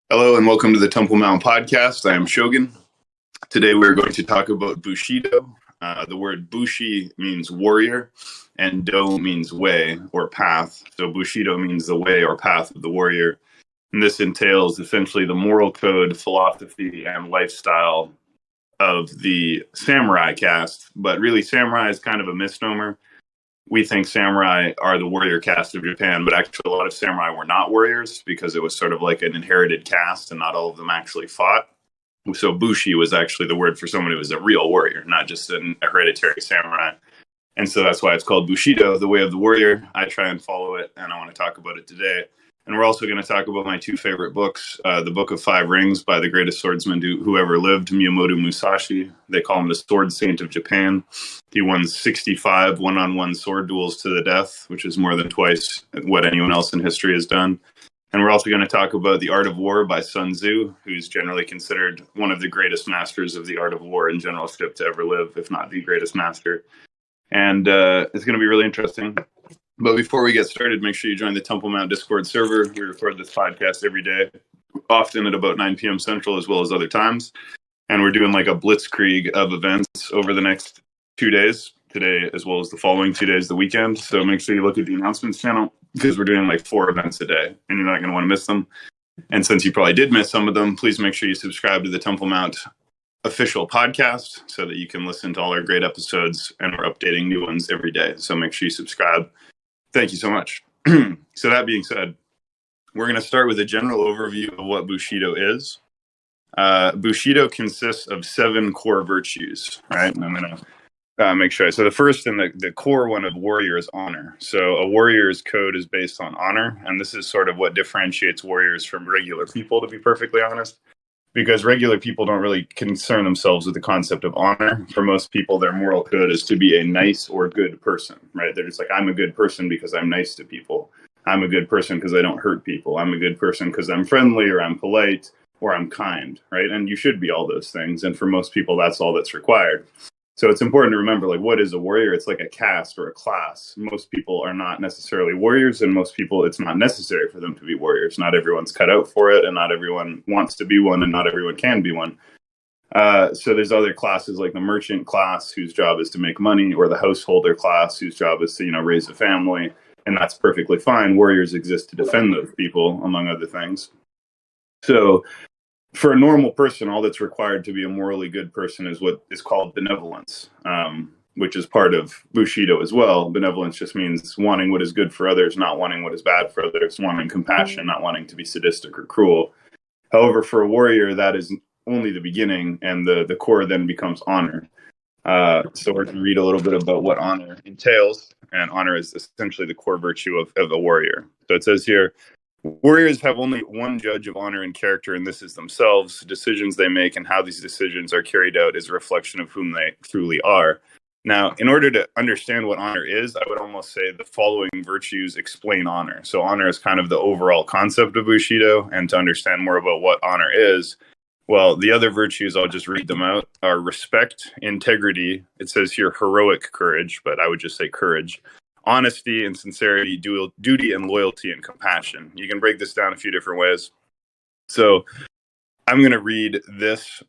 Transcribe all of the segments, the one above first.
Hello and welcome to the Temple Mount Podcast. I am Shogun. Today we're going to talk about Bushido. The word Bushi means warrior and Do means way or path. So Bushido means the way or path of the warrior. And this entails essentially the moral code, philosophy, and lifestyle of the samurai caste. But really, samurai is kind of a misnomer. We think samurai are the warrior caste of Japan, but actually a lot of samurai were not warriors because it was sort of like an inherited caste and not all of them actually fought. So Bushi was actually the word for someone who was a real warrior, not just an hereditary samurai. And so that's why it's called Bushido, the way of the warrior. I try and follow it, and I want to talk about it today. And we're also going to talk about my two favorite books, The Book of Five Rings by the greatest swordsman who ever lived, Miyamoto Musashi. They call him the sword saint of Japan. He won 65 one-on-one sword duels to the death, which is more than twice what anyone else in history has done. And we're also going to talk about The Art of War by Sun Tzu, who's generally considered one of the greatest masters of the art of war in generalship to ever live, if not the greatest master. And it's going to be really interesting. But before we get started, make sure you join the Temple Mount Discord server. We record this podcast every day, often at about 9 p.m. Central, as well as other times. And we're doing like a blitzkrieg of events over the next 2 days, today as well as the following 2 days, the weekend. So make sure you look at the announcements channel because we're doing like 4 events a day and you're not going to want to miss them. And since you probably did miss some of them, please make sure you subscribe to the Temple Mount official podcast so that you can listen to all our great episodes, and we're updating new ones every day. So make sure you subscribe. Thank you so much. So that being said, we're going to start with a general overview of what Bushido is. Bushido consists of 7 core virtues, right? And I'm going to make sure. So the first and the core one of warrior is honor. So a warrior's code is based on honor, and this is sort of what differentiates warriors from regular people, to be perfectly honest. Because regular people don't really concern themselves with the concept of honor. For most people, their moral code is to be a nice or good person, right? They're just like, I'm a good person because I'm nice to people. I'm a good person because I don't hurt people. I'm a good person because I'm friendly or I'm polite or I'm kind, right? And you should be all those things. And for most people, that's all that's required. So it's important to remember, like, what is a warrior? It's like a caste or a class. Most people are not necessarily warriors, and most people, it's not necessary for them to be warriors. Not everyone's cut out for it, and not everyone wants to be one, and not everyone can be one. So there's other classes like the merchant class, whose job is to make money, or the householder class, whose job is to, raise a family, and that's perfectly fine. Warriors exist to defend those people, among other things. So for a normal person, all that's required to be a morally good person is what is called benevolence, which is part of Bushido as well. Benevolence just means wanting what is good for others, not wanting what is bad for others, wanting compassion, not wanting to be sadistic or cruel. However, for a warrior, that is only the beginning, and the core then becomes honor. So we're going to read a little bit about what honor entails, and honor is essentially the core virtue of a warrior. So it says here, warriors have only one judge of honor and character, and this is themselves. Decisions they make and how these decisions are carried out is a reflection of whom they truly are. Now, in order to understand what honor is, I would almost say the following virtues explain honor. So honor is kind of the overall concept of Bushido, and to understand more about what honor is, well, the other virtues, I'll just read them out, are respect, integrity. It says here heroic courage, but I would just say courage. Honesty and sincerity, duty and loyalty and compassion. You can break this down a few different ways. So I'm going to read this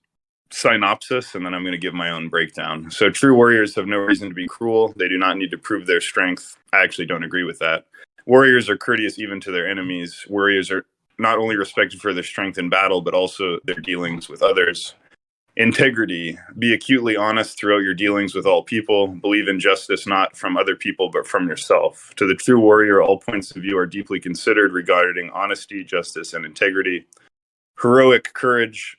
synopsis, and then I'm going to give my own breakdown. So true warriors have no reason to be cruel. They do not need to prove their strength. I actually don't agree with that. Warriors are courteous even to their enemies. Warriors are not only respected for their strength in battle, but also their dealings with others. Integrity. Be acutely honest throughout your dealings with all people. Believe in justice not from other people, but from yourself. To the true warrior, all points of view are deeply considered regarding honesty, justice, and integrity. Heroic courage.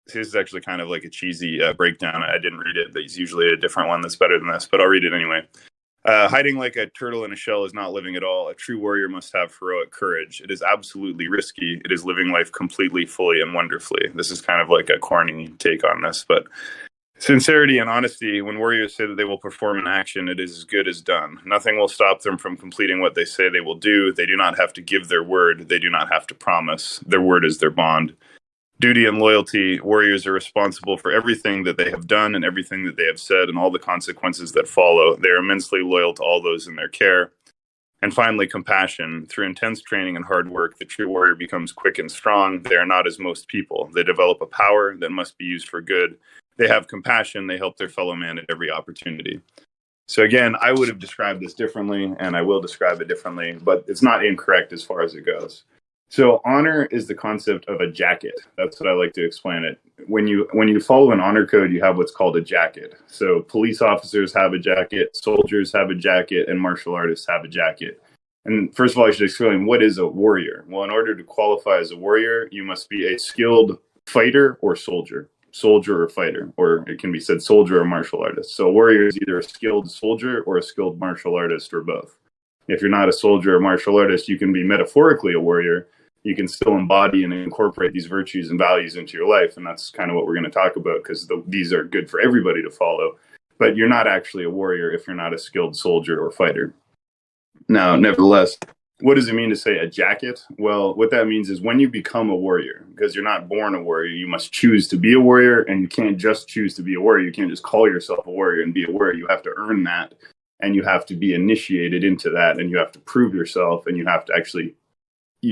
This is actually kind of like a cheesy breakdown. I didn't read it. There's usually a different one that's better than this, but I'll read it anyway. Hiding like a turtle in a shell is not living at all. A true warrior must have heroic courage. It is absolutely risky. It is living life completely, fully, and wonderfully. This is kind of like a corny take on this, but sincerity and honesty. When warriors say that they will perform an action, it is as good as done. Nothing will stop them from completing what they say they will do. They do not have to give their word. They do not have to promise. Their word is their bond. Duty and loyalty. Warriors are responsible for everything that they have done and everything that they have said and all the consequences that follow. They are immensely loyal to all those in their care. And finally, compassion. Through intense training and hard work, the true warrior becomes quick and strong. They are not as most people. They develop a power that must be used for good. They have compassion. They help their fellow man at every opportunity. So again, I would have described this differently, and I will describe it differently, but it's not incorrect as far as it goes. So honor is the concept of a jacket. That's what I like to explain it. When you follow an honor code, you have what's called a jacket. So police officers have a jacket, soldiers have a jacket, and martial artists have a jacket. And first of all, I should explain, what is a warrior? Well, in order to qualify as a warrior, you must be a skilled fighter or soldier or fighter, or it can be said soldier or martial artist. So a warrior is either a skilled soldier or a skilled martial artist, or both. If you're not a soldier or martial artist, you can be metaphorically a warrior. You can still embody and incorporate these virtues and values into your life. And that's kind of what we're going to talk about, because these are good for everybody to follow. But you're not actually a warrior if you're not a skilled soldier or fighter. Now, nevertheless, what does it mean to say a jacket? Well, what that means is when you become a warrior, because you're not born a warrior, you must choose to be a warrior, and you can't just choose to be a warrior. You can't just call yourself a warrior and be a warrior. You have to earn that, and you have to be initiated into that, and you have to prove yourself, and you have to actually,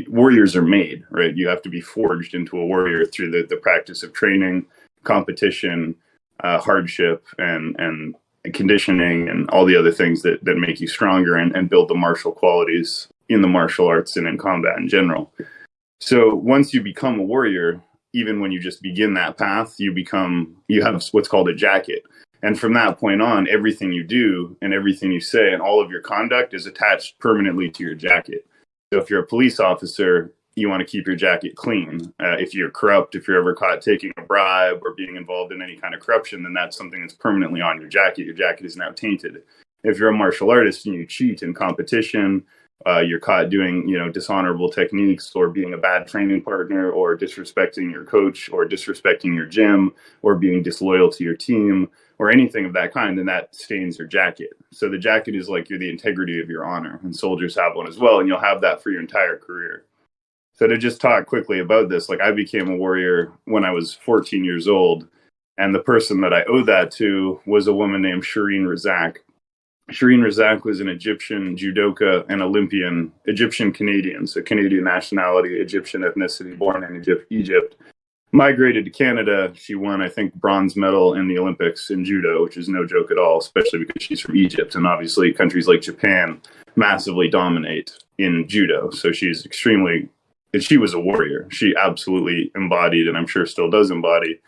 warriors are made, right? You have to be forged into a warrior through the practice of training, competition, hardship, and conditioning, and all the other things that make you stronger and build the martial qualities in the martial arts and in combat in general. So once you become a warrior, even when you just begin that path, you have what's called a jacket. And from that point on, everything you do and everything you say and all of your conduct is attached permanently to your jacket. So if you're a police officer, you want to keep your jacket clean. If you're corrupt, if you're ever caught taking a bribe or being involved in any kind of corruption, then that's something that's permanently on your jacket. Your jacket is now tainted. If you're a martial artist and you cheat in competition, you're caught doing, dishonorable techniques, or being a bad training partner, or disrespecting your coach, or disrespecting your gym, or being disloyal to your team, or anything of that kind, then that stains your jacket. So the jacket is like the integrity of your honor, and soldiers have one as well, and you'll have that for your entire career. So to just talk quickly about this, I became a warrior when I was 14 years old, and the person that I owe that to was a woman named Shireen Razak. Shireen Razak was an Egyptian judoka and Olympian, Egyptian-Canadian, so Canadian nationality, Egyptian ethnicity, born in Egypt. Migrated to Canada. She won, I think, bronze medal in the Olympics in judo, which is no joke at all, especially because she's from Egypt. And obviously countries like Japan massively dominate in judo. So she was a warrior. She absolutely embodied, and I'm sure still does embody,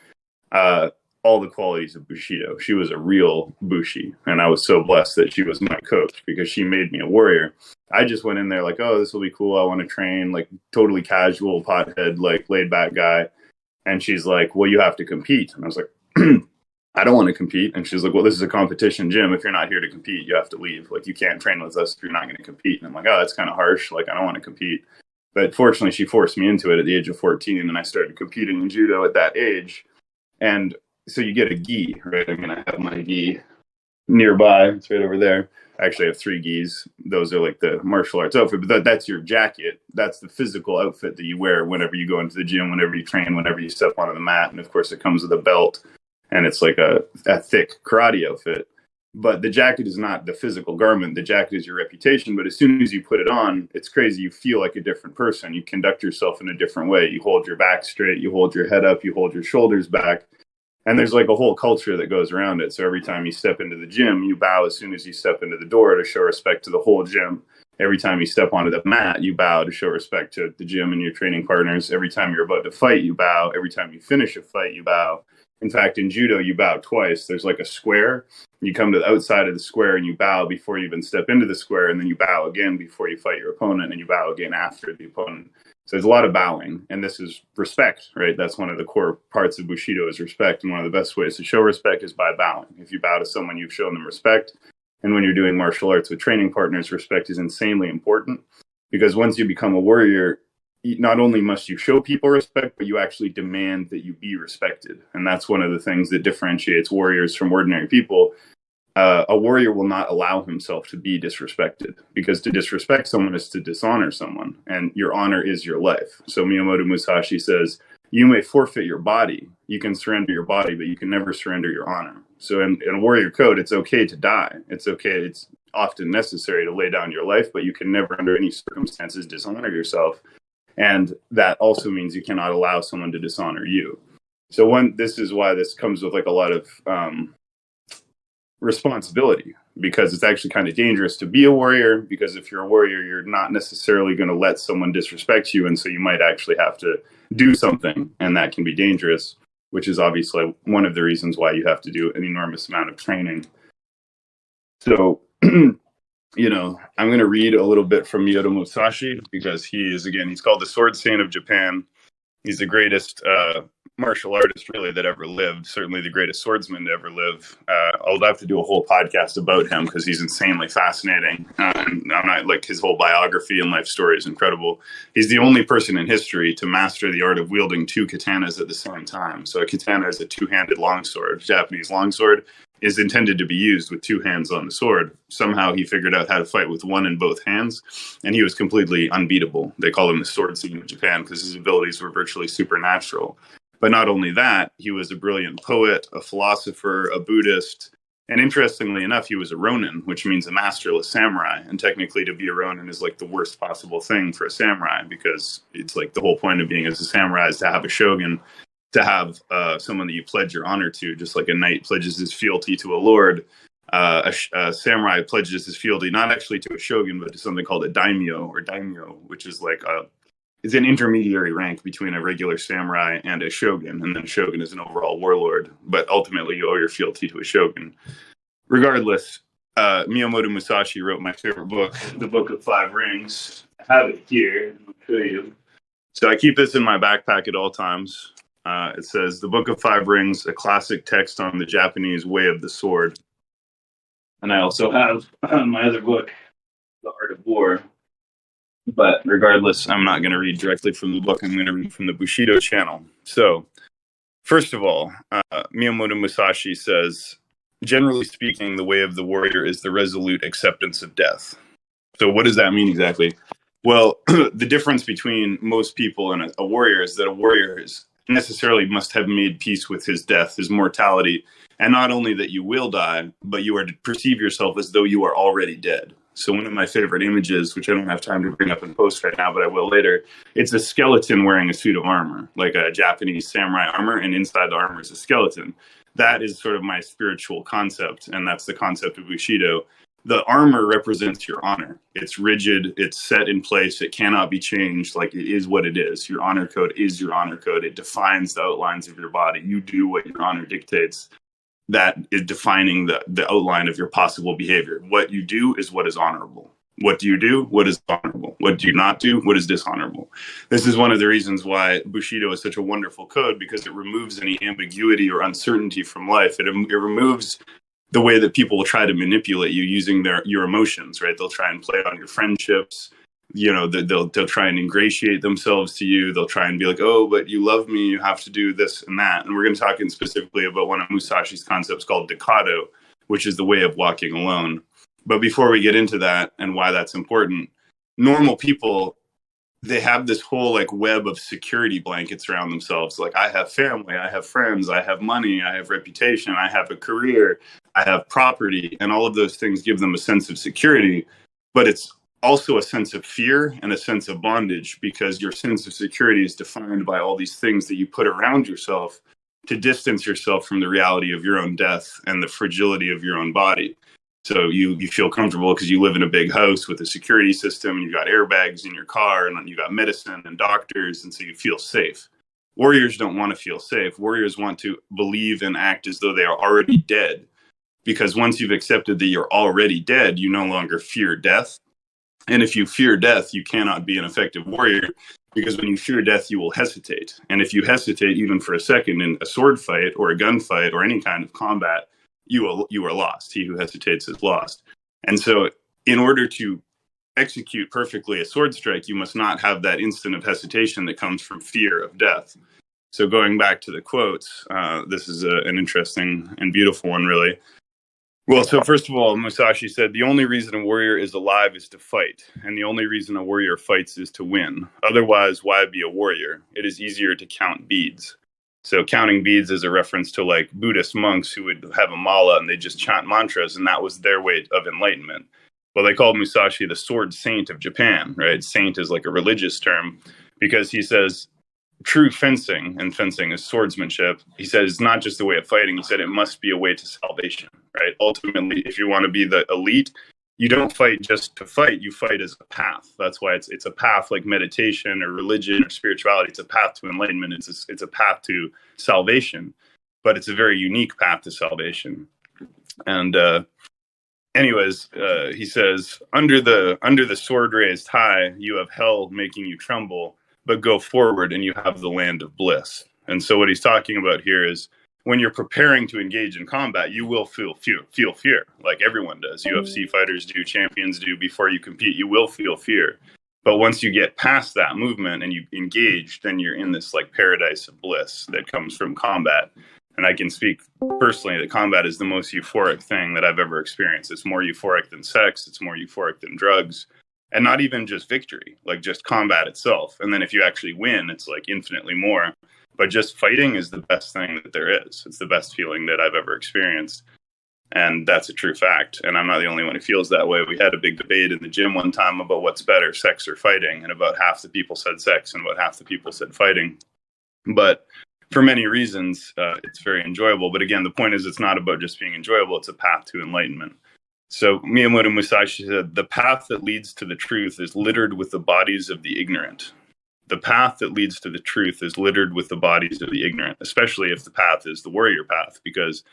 all the qualities of Bushido. She was a real Bushi, and I was so blessed that she was my coach, because she made me a warrior. I just went in there oh, this will be cool, I want to train, totally casual, pothead, laid back guy. And she's like, well, you have to compete. And I was like, I don't want to compete. And she's like, well, this is a competition gym. If you're not here to compete, you have to leave. You can't train with us if you're not going to compete. And I'm like, oh, that's kind of harsh. I don't want to compete. But fortunately, she forced me into it at the age of 14, and I started competing in judo at that age. And so you get a gi, right? I mean, I have my gi nearby. It's right over there. I actually have 3 gis. Those are the martial arts outfit, but that's your jacket. That's the physical outfit that you wear whenever you go into the gym, whenever you train, whenever you step onto the mat. And of course, it comes with a belt, and it's a thick karate outfit. But the jacket is not the physical garment. The jacket is your reputation. But as soon as you put it on, it's crazy. You feel like a different person. You conduct yourself in a different way. You hold your back straight. You hold your head up. You hold your shoulders back. And there's a whole culture that goes around it. So every time you step into the gym, you bow as soon as you step into the door to show respect to the whole gym. Every time you step onto the mat, you bow to show respect to the gym and your training partners. Every time you're about to fight, you bow. Every time you finish a fight, you bow. In fact, in judo, you bow twice. There's a square. You come to the outside of the square and you bow before you even step into the square. And then you bow again before you fight your opponent, and you bow again after the opponent. So there's a lot of bowing, and this is respect, right? That's one of the core parts of Bushido, is respect. And one of the best ways to show respect is by bowing. If you bow to someone, you've shown them respect. And when you're doing martial arts with training partners, respect is insanely important, because once you become a warrior, not only must you show people respect, but you actually demand that you be respected. And that's one of the things that differentiates warriors from ordinary people. A warrior will not allow himself to be disrespected, because to disrespect someone is to dishonor someone, and your honor is your life. So Miyamoto Musashi says, you may forfeit your body. You can surrender your body, but you can never surrender your honor. So in a warrior code, it's okay to die. It's okay. often necessary to lay down your life, but you can never, under any circumstances, dishonor yourself. And that also means you cannot allow someone to dishonor you. So this is why this comes with like a lot of responsibility, because it's actually kind of dangerous to be a warrior, because if you're a warrior, you're not necessarily going to let someone disrespect you. And so you might actually have to do something, and that can be dangerous, which is obviously one of the reasons why you have to do an enormous amount of training. So, you know, I'm going to read a little bit from Miyamoto Musashi, because he's called the sword saint of Japan. He's the greatest martial artist, really, that ever lived. Certainly the greatest swordsman to ever live. I'll have to do a whole podcast about him, because he's insanely fascinating. And I'm not like, his whole biography and life story is incredible. He's the only person in history to master the art of wielding two katanas at the same time. So a katana is a two-handed longsword. Japanese longsword is intended to be used with two hands on the sword. Somehow he figured out how to fight with one in both hands, and he was completely unbeatable. They call him the sword saint of Japan, because his abilities were virtually supernatural. But not only that, he was a brilliant poet, a philosopher, a Buddhist, and interestingly enough, he was a Ronin, which means a masterless samurai. And technically, to be a Ronin is like the worst possible thing for a samurai, because it's like the whole point of being as a samurai is to have a shogun, to have someone that you pledge your honor to, just like a knight pledges his fealty to a lord. A samurai pledges his fealty not actually to a shogun, but to something called a daimyo, which is like it's an intermediary rank between a regular samurai and a shogun, and then a shogun is an overall warlord. But ultimately, you owe your fealty to a shogun. Regardless, Miyamoto Musashi wrote my favorite book, The Book of Five Rings. I have it here. I'll show you. So I keep this in my backpack at all times. It says, The Book of Five Rings, a classic text on the Japanese way of the sword. And I also have my other book, The Art of War. But regardless, I'm not going to read directly from the book. I'm going to read from the Bushido channel. So, first of all, Miyamoto Musashi says, generally speaking, the way of the warrior is the resolute acceptance of death. So what does that mean exactly? Well, the difference between most people and a warrior is that a warrior necessarily must have made peace with his death, his mortality, and not only that you will die, but you are to perceive yourself as though you are already dead. So one of my favorite images, which I don't have time to bring up in post right now, but I will later, it's a skeleton wearing a suit of armor, like a Japanese samurai armor, and inside the armor is a skeleton. That is sort of my spiritual concept, and that's the concept of Bushido. The armor represents your honor. It's rigid, it's set in place, it cannot be changed. Like, it is what it is. Your honor code is your honor code. It defines the outlines of your body. You do what your honor dictates. That is defining the outline of your possible behavior. What you do is what is honorable. What do you do? What is honorable? What do you not do? What is dishonorable? This is one of the reasons why Bushido is such a wonderful code, because it removes any ambiguity or uncertainty from life. It removes the way that people will try to manipulate you using your emotions, right? They'll try and play on your friendships. You know, they'll try and ingratiate themselves to you. They'll try and be like, oh, but you love me, you have to do this and that. And we're going to talk specifically about one of Musashi's concepts called Decado, which is the way of walking alone. But before we get into that and why that's important, normal people, they have this whole like web of security blankets around themselves. Like, I have family, I have friends, I have money, I have reputation, I have a career, I have property, and all of those things give them a sense of security. But it's also a sense of fear and a sense of bondage, because your sense of security is defined by all these things that you put around yourself to distance yourself from the reality of your own death and the fragility of your own body. So you feel comfortable because you live in a big house with a security system, and you've got airbags in your car, and you got medicine and doctors, and so you feel safe. Warriors don't want to feel safe. Warriors want to believe and act as though they are already dead, because once you've accepted that you're already dead, you no longer fear death. And if you fear death, you cannot be an effective warrior, because when you fear death, you will hesitate. And if you hesitate even for a second in a sword fight or a gunfight or any kind of combat, you are lost. He who hesitates is lost. And so in order to execute perfectly a sword strike, you must not have that instant of hesitation that comes from fear of death. So going back to the quotes, this is an interesting and beautiful one, really. Well, so first of all, Musashi said, the only reason a warrior is alive is to fight, and the only reason a warrior fights is to win. Otherwise, why be a warrior? It is easier to count beads. So counting beads is a reference to like Buddhist monks who would have a mala and they just chant mantras, and that was their way of enlightenment. Well, they called Musashi the sword saint of Japan, right? Saint is like a religious term because he says true fencing, and fencing is swordsmanship. He said it's not just a way of fighting. He said it must be a way to salvation, right? Ultimately, if you want to be the elite, you don't fight just to fight. You fight as a path. That's why it's a path like meditation or religion or spirituality. It's a path to enlightenment. It's a path to salvation, but it's a very unique path to salvation. And he says, under the sword raised high, you have hell making you tremble, but go forward and you have the land of bliss. And so what he's talking about here is when you're preparing to engage in combat, you will feel fear, like everyone does. UFC fighters do, champions do. Before you compete, you will feel fear. But once you get past that movement and you engage, then you're in this like paradise of bliss that comes from combat. And I can speak personally that combat is the most euphoric thing that I've ever experienced. It's more euphoric than sex. It's more euphoric than drugs. And not even just victory, like just combat itself. And then if you actually win, it's like infinitely more. But just fighting is the best thing that there is. It's the best feeling that I've ever experienced. And that's a true fact. And I'm not the only one who feels that way. We had a big debate in the gym one time about what's better, sex or fighting. And about half the people said sex and about half the people said fighting. But for many reasons, it's very enjoyable. But again, the point is it's not about just being enjoyable. It's a path to enlightenment. So Miyamoto Musashi said, the path that leads to the truth is littered with the bodies of the ignorant. The path that leads to the truth is littered with the bodies of the ignorant, especially if the path is the warrior path, because,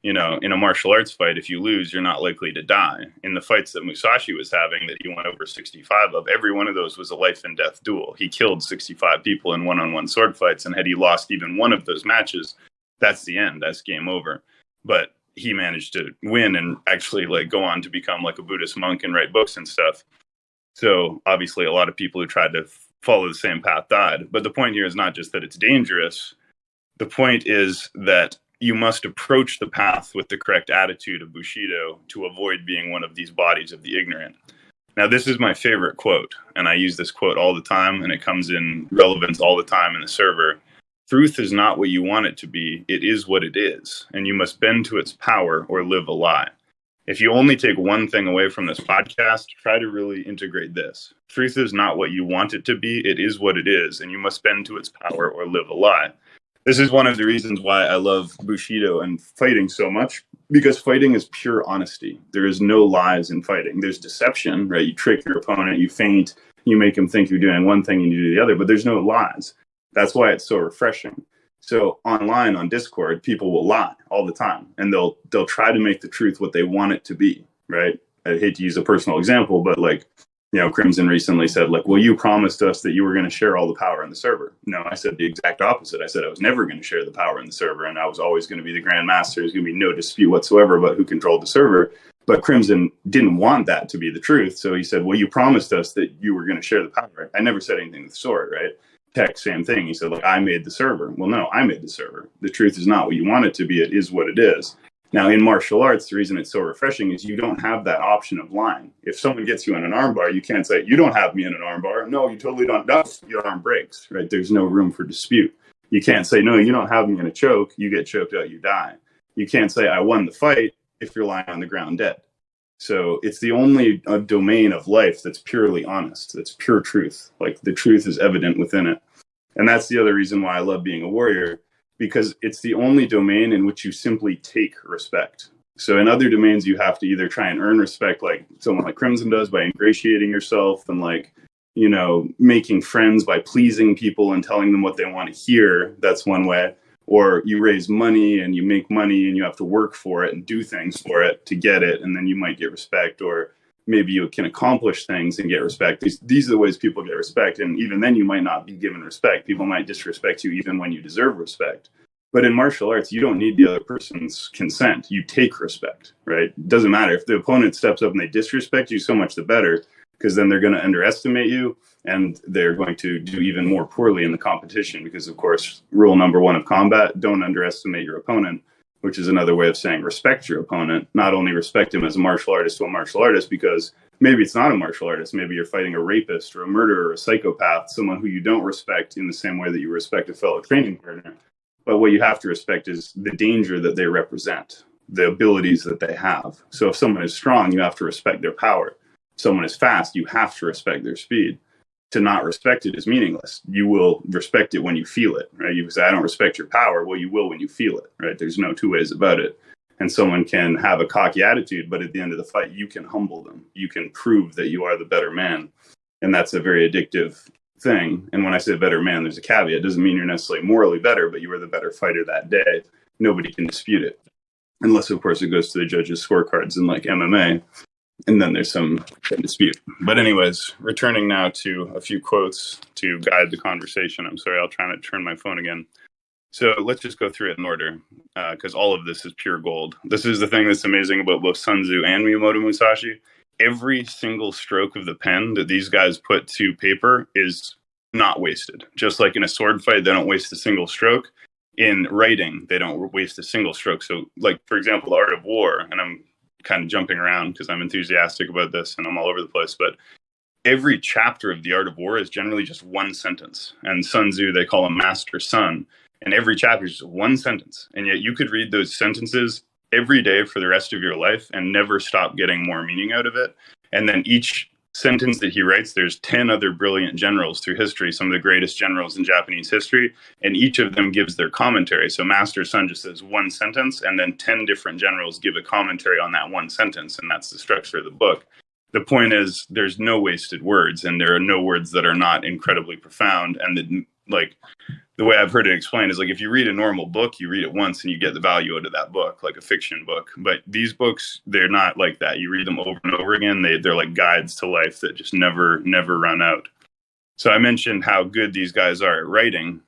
you know, in a martial arts fight, if you lose, you're not likely to die. In the fights that Musashi was having that he won over 65 of, every one of those was a life and death duel. He killed 65 people in one-on-one sword fights, and had he lost even one of those matches, that's the end. That's game over. But he managed to win and actually like go on to become like a Buddhist monk and write books and stuff. So obviously a lot of people who tried to follow the same path died. But the point here is not just that it's dangerous. The point is that you must approach the path with the correct attitude of Bushido to avoid being one of these bodies of the ignorant. Now, this is my favorite quote, and I use this quote all the time, and it comes in relevance all the time in the server. Truth is not what you want it to be. It is what it is, and you must bend to its power or live a lie. If you only take one thing away from this podcast, try to really integrate this. Truth is not what you want it to be. It is what it is, and you must bend to its power or live a lie. This is one of the reasons why I love Bushido and fighting so much, because fighting is pure honesty. There is no lies in fighting. There's deception, right? You trick your opponent, you feint, you make him think you're doing one thing and you do the other, but there's no lies. That's why it's so refreshing. So online on Discord, people will lie all the time, and they'll try to make the truth what they want it to be, right? I hate to use a personal example, but like, you know, Crimson recently said, like, well, you promised us that you were going to share all the power in the server. No, I said the exact opposite. I said I was never going to share the power in the server, and I was always going to be the Grand Master. There's going to be no dispute whatsoever about who controlled the server. But Crimson didn't want that to be the truth. So he said, well, you promised us that you were going to share the power. I never said anything with the sword, right? Tech, same thing. He said, like, I made the server. Well, no, I made the server. The truth is not what you want it to be. It is what it is. Now, in martial arts, the reason it's so refreshing is you don't have that option of lying. If someone gets you in an armbar, you can't say, you don't have me in an armbar. No, you totally don't. No, your arm breaks, right? There's no room for dispute. You can't say, no, you don't have me in a choke. You get choked out, you die. You can't say, I won the fight if you're lying on the ground dead. So it's the only domain of life that's purely honest. That's pure truth. Like the truth is evident within it. And that's the other reason why I love being a warrior, because it's the only domain in which you simply take respect. So in other domains, you have to either try and earn respect like someone like Crimson does by ingratiating yourself and like, you know, making friends by pleasing people and telling them what they want to hear. That's one way. Or you raise money and you make money and you have to work for it and do things for it to get it. And then you might get respect, or maybe you can accomplish things and get respect. These are the ways people get respect. And even then you might not be given respect. People might disrespect you even when you deserve respect. But in martial arts, you don't need the other person's consent. You take respect, right? It doesn't matter. If the opponent steps up and they disrespect you, so much the better, because then they're going to underestimate you and they're going to do even more poorly in the competition. Because, of course, rule number one of combat, don't underestimate your opponent, which is another way of saying respect your opponent. Not only respect him as a martial artist to a martial artist, because maybe it's not a martial artist. Maybe you're fighting a rapist or a murderer or a psychopath, someone who you don't respect in the same way that you respect a fellow training partner. But what you have to respect is the danger that they represent, the abilities that they have. So if someone is strong, you have to respect their power. If someone is fast, you have to respect their speed. To not respect it is meaningless. You will respect it when you feel it, right? You say, I don't respect your power. Well, you will when you feel it, right? There's no two ways about it. And someone can have a cocky attitude, but at the end of the fight, you can humble them. You can prove that you are the better man. And that's a very addictive thing. And when I say better man, there's a caveat. It doesn't mean you're necessarily morally better, but you were the better fighter that day. Nobody can dispute it. Unless, of course, it goes to the judges' scorecards in like MMA. And then there's some dispute. But anyways, returning now to a few quotes to guide the conversation. I'm sorry, I'll try to turn my phone again. So let's just go through it in order, because all of this is pure gold. This is the thing that's amazing about both Sun Tzu and Miyamoto Musashi. Every single stroke of the pen that these guys put to paper is not wasted. Just like in a sword fight, they don't waste a single stroke. In writing, they don't waste a single stroke. So, like, for example, The Art of War, and I'm kind of jumping around because I'm enthusiastic about this and I'm all over the place, but every chapter of The Art of War is generally just one sentence. And Sun Tzu, they call him Master Sun. And every chapter is just one sentence. And yet you could read those sentences every day for the rest of your life and never stop getting more meaning out of it. And then each sentence that he writes, there's 10 other brilliant generals through history, some of the greatest generals in Japanese history, and each of them gives their commentary. So Master Sun just says one sentence, and then 10 different generals give a commentary on that one sentence, and that's the structure of the book. The point is, there's no wasted words, and there are no words that are not incredibly profound. And the way I've heard it explained is like if you read a normal book, you read it once and you get the value out of that book, like a fiction book. But these books, they're not like that. You read them over and over again. They're like guides to life that just never run out. So I mentioned how good these guys are at writing,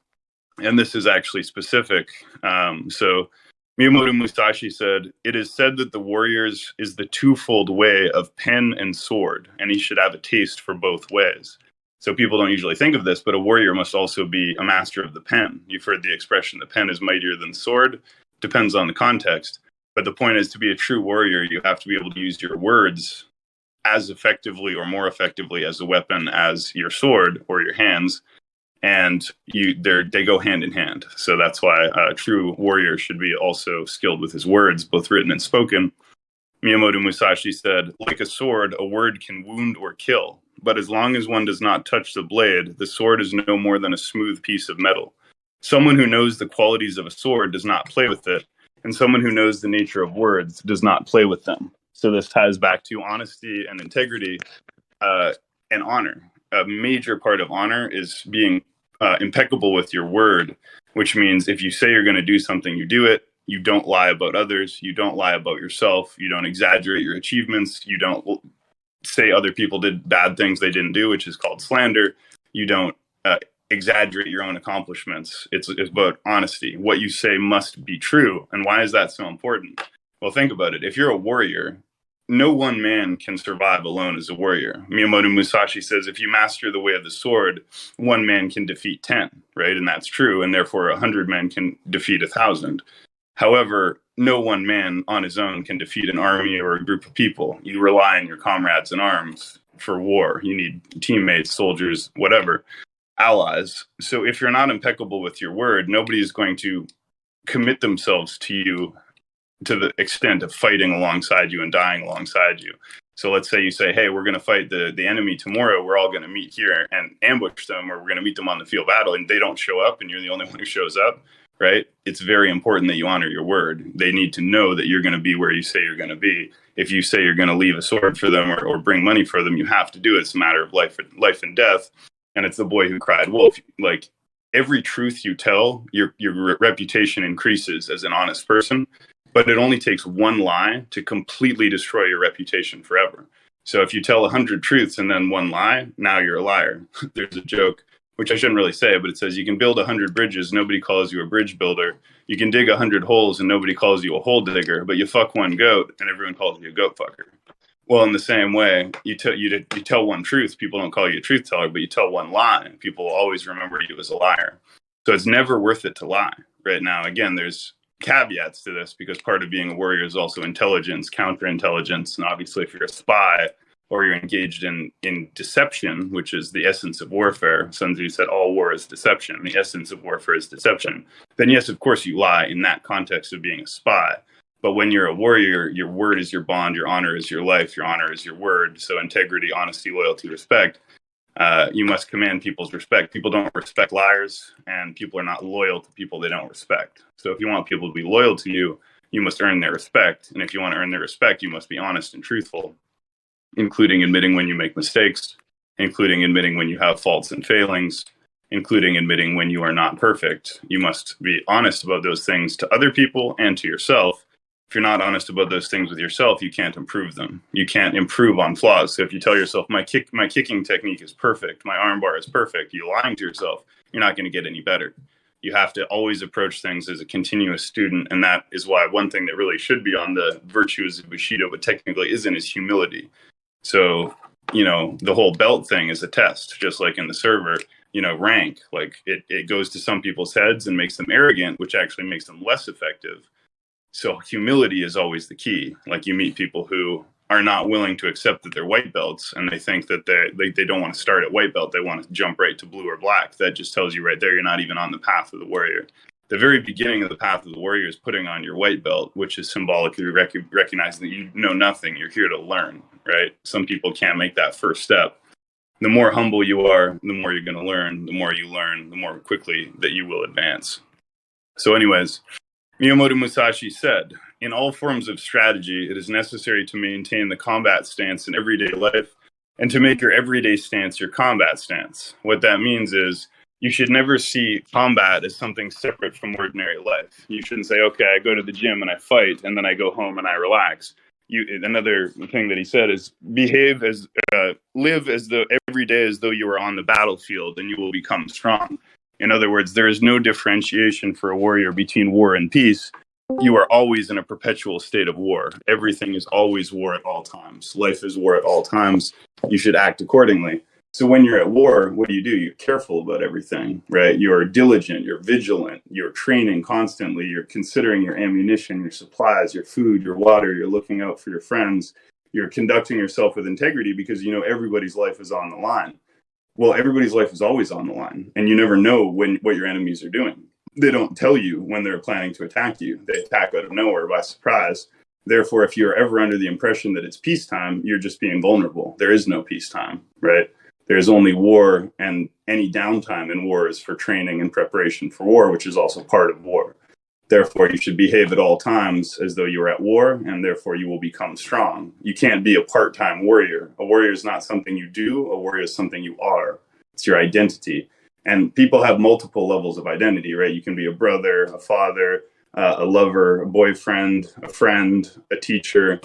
and this is actually specific. So Miyamoto Musashi said, "It is said that the warriors is the twofold way of pen and sword, and he should have a taste for both ways." So people don't usually think of this, but a warrior must also be a master of the pen. You've heard the expression, the pen is mightier than the sword. Depends on the context. But the point is, to be a true warrior, you have to be able to use your words as effectively or more effectively as a weapon as your sword or your hands. And they go hand in hand. So that's why a true warrior should be also skilled with his words, both written and spoken. Miyamoto Musashi said, "Like a sword, a word can wound or kill. But as long as one does not touch the blade, the sword is no more than a smooth piece of metal. Someone who knows the qualities of a sword does not play with it, and someone who knows the nature of words does not play with them." So this ties back to honesty and integrity and honor. A major part of honor is being impeccable with your word, which means if you say you're going to do something, you do it. You don't lie about others. You don't lie about yourself. You don't exaggerate your achievements. You don't say other people did bad things they didn't do, which is called slander. You don't exaggerate your own accomplishments. It's about honesty. What you say must be true. And why is that so important? Well, think about it. If you're a warrior, no one man can survive alone as a warrior. Miyamoto Musashi says, if you master the way of the sword, one man can defeat 10, right? And that's true. And therefore 100 men can defeat 1,000. However, no one man on his own can defeat an army or a group of people. You rely on your comrades in arms for war. You need teammates, soldiers, whatever, allies. So if you're not impeccable with your word, nobody is going to commit themselves to you to the extent of fighting alongside you and dying alongside you. So let's say you say, hey, we're going to fight the enemy tomorrow. We're all going to meet here and ambush them, or we're going to meet them on the field of battle, and they don't show up and you're the only one who shows up. Right? It's very important that you honor your word. They need to know that you're going to be where you say you're going to be. If you say you're going to leave a sword for them or bring money for them, you have to do it. It's a matter of life and death. And it's the boy who cried wolf. Like every truth you tell, your reputation increases as an honest person. But it only takes one lie to completely destroy your reputation forever. So if you tell 100 truths and then one lie, now you're a liar. There's a joke, which I shouldn't really say, but it says you can build 100 bridges, nobody calls you a bridge builder. You can dig 100 holes and nobody calls you a hole digger, but you fuck one goat and everyone calls you a goat fucker. Well, in the same way, you tell one truth, people don't call you a truth teller, but you tell one lie, people will always remember you as a liar. So it's never worth it to lie. Right now, again, there's caveats to this because part of being a warrior is also intelligence, counterintelligence, and obviously if you're a spy, or you're engaged in deception, which is the essence of warfare. Sun Tzu said all war is deception. The essence of warfare is deception. Then yes, of course you lie in that context of being a spy. But when you're a warrior, your word is your bond, your honor is your life, your honor is your word. So integrity, honesty, loyalty, respect. You must command people's respect. People don't respect liars, and people are not loyal to people they don't respect. So if you want people to be loyal to you, you must earn their respect. And if you want to earn their respect, you must be honest and truthful, including admitting when you make mistakes, including admitting when you have faults and failings, including admitting when you are not perfect. You must be honest about those things to other people and to yourself. If you're not honest about those things with yourself, you can't improve them. You can't improve on flaws. So if you tell yourself, my kicking technique is perfect, my armbar is perfect, you're lying to yourself, you're not going to get any better. You have to always approach things as a continuous student. And that is why one thing that really should be on the virtues of Bushido, but technically isn't, is humility. So, the whole belt thing is a test, just like in the server, rank, like it goes to some people's heads and makes them arrogant, which actually makes them less effective. So humility is always the key. Like you meet people who are not willing to accept that they're white belts, and they think that they don't want to start at white belt. They want to jump right to blue or black. That just tells you right there, you're not even on the path of the warrior. The very beginning of the path of the warrior is putting on your white belt, which is symbolically recognizing that you know nothing. You're here to learn, right? Some people can't make that first step. The more humble you are, the more you're going to learn. The more you learn, the more quickly that you will advance. So anyways, Miyamoto Musashi said, in all forms of strategy, it is necessary to maintain the combat stance in everyday life and to make your everyday stance your combat stance. What that means is you should never see combat as something separate from ordinary life. You shouldn't say, okay, I go to the gym and I fight, and then I go home and I relax. Another thing that he said is live as though every day as though you were on the battlefield, and you will become strong. In other words, there is no differentiation for a warrior between war and peace. You are always in a perpetual state of war. Everything is always war at all times. Life is war at all times. You should act accordingly. So when you're at war, what do? You're careful about everything, right? You're diligent, you're vigilant, you're training constantly, you're considering your ammunition, your supplies, your food, your water, you're looking out for your friends, you're conducting yourself with integrity because everybody's life is on the line. Well, everybody's life is always on the line, and you never know what your enemies are doing. They don't tell you when they're planning to attack you. They attack out of nowhere by surprise. Therefore, if you're ever under the impression that it's peacetime, you're just being vulnerable. There is no peacetime, right? There's only war, and any downtime in war is for training and preparation for war, which is also part of war. Therefore, you should behave at all times as though you were at war, and therefore you will become strong. You can't be a part-time warrior. A warrior is not something you do. A warrior is something you are. It's your identity. And people have multiple levels of identity, right? You can be a brother, a father, a lover, a boyfriend, a friend, a teacher.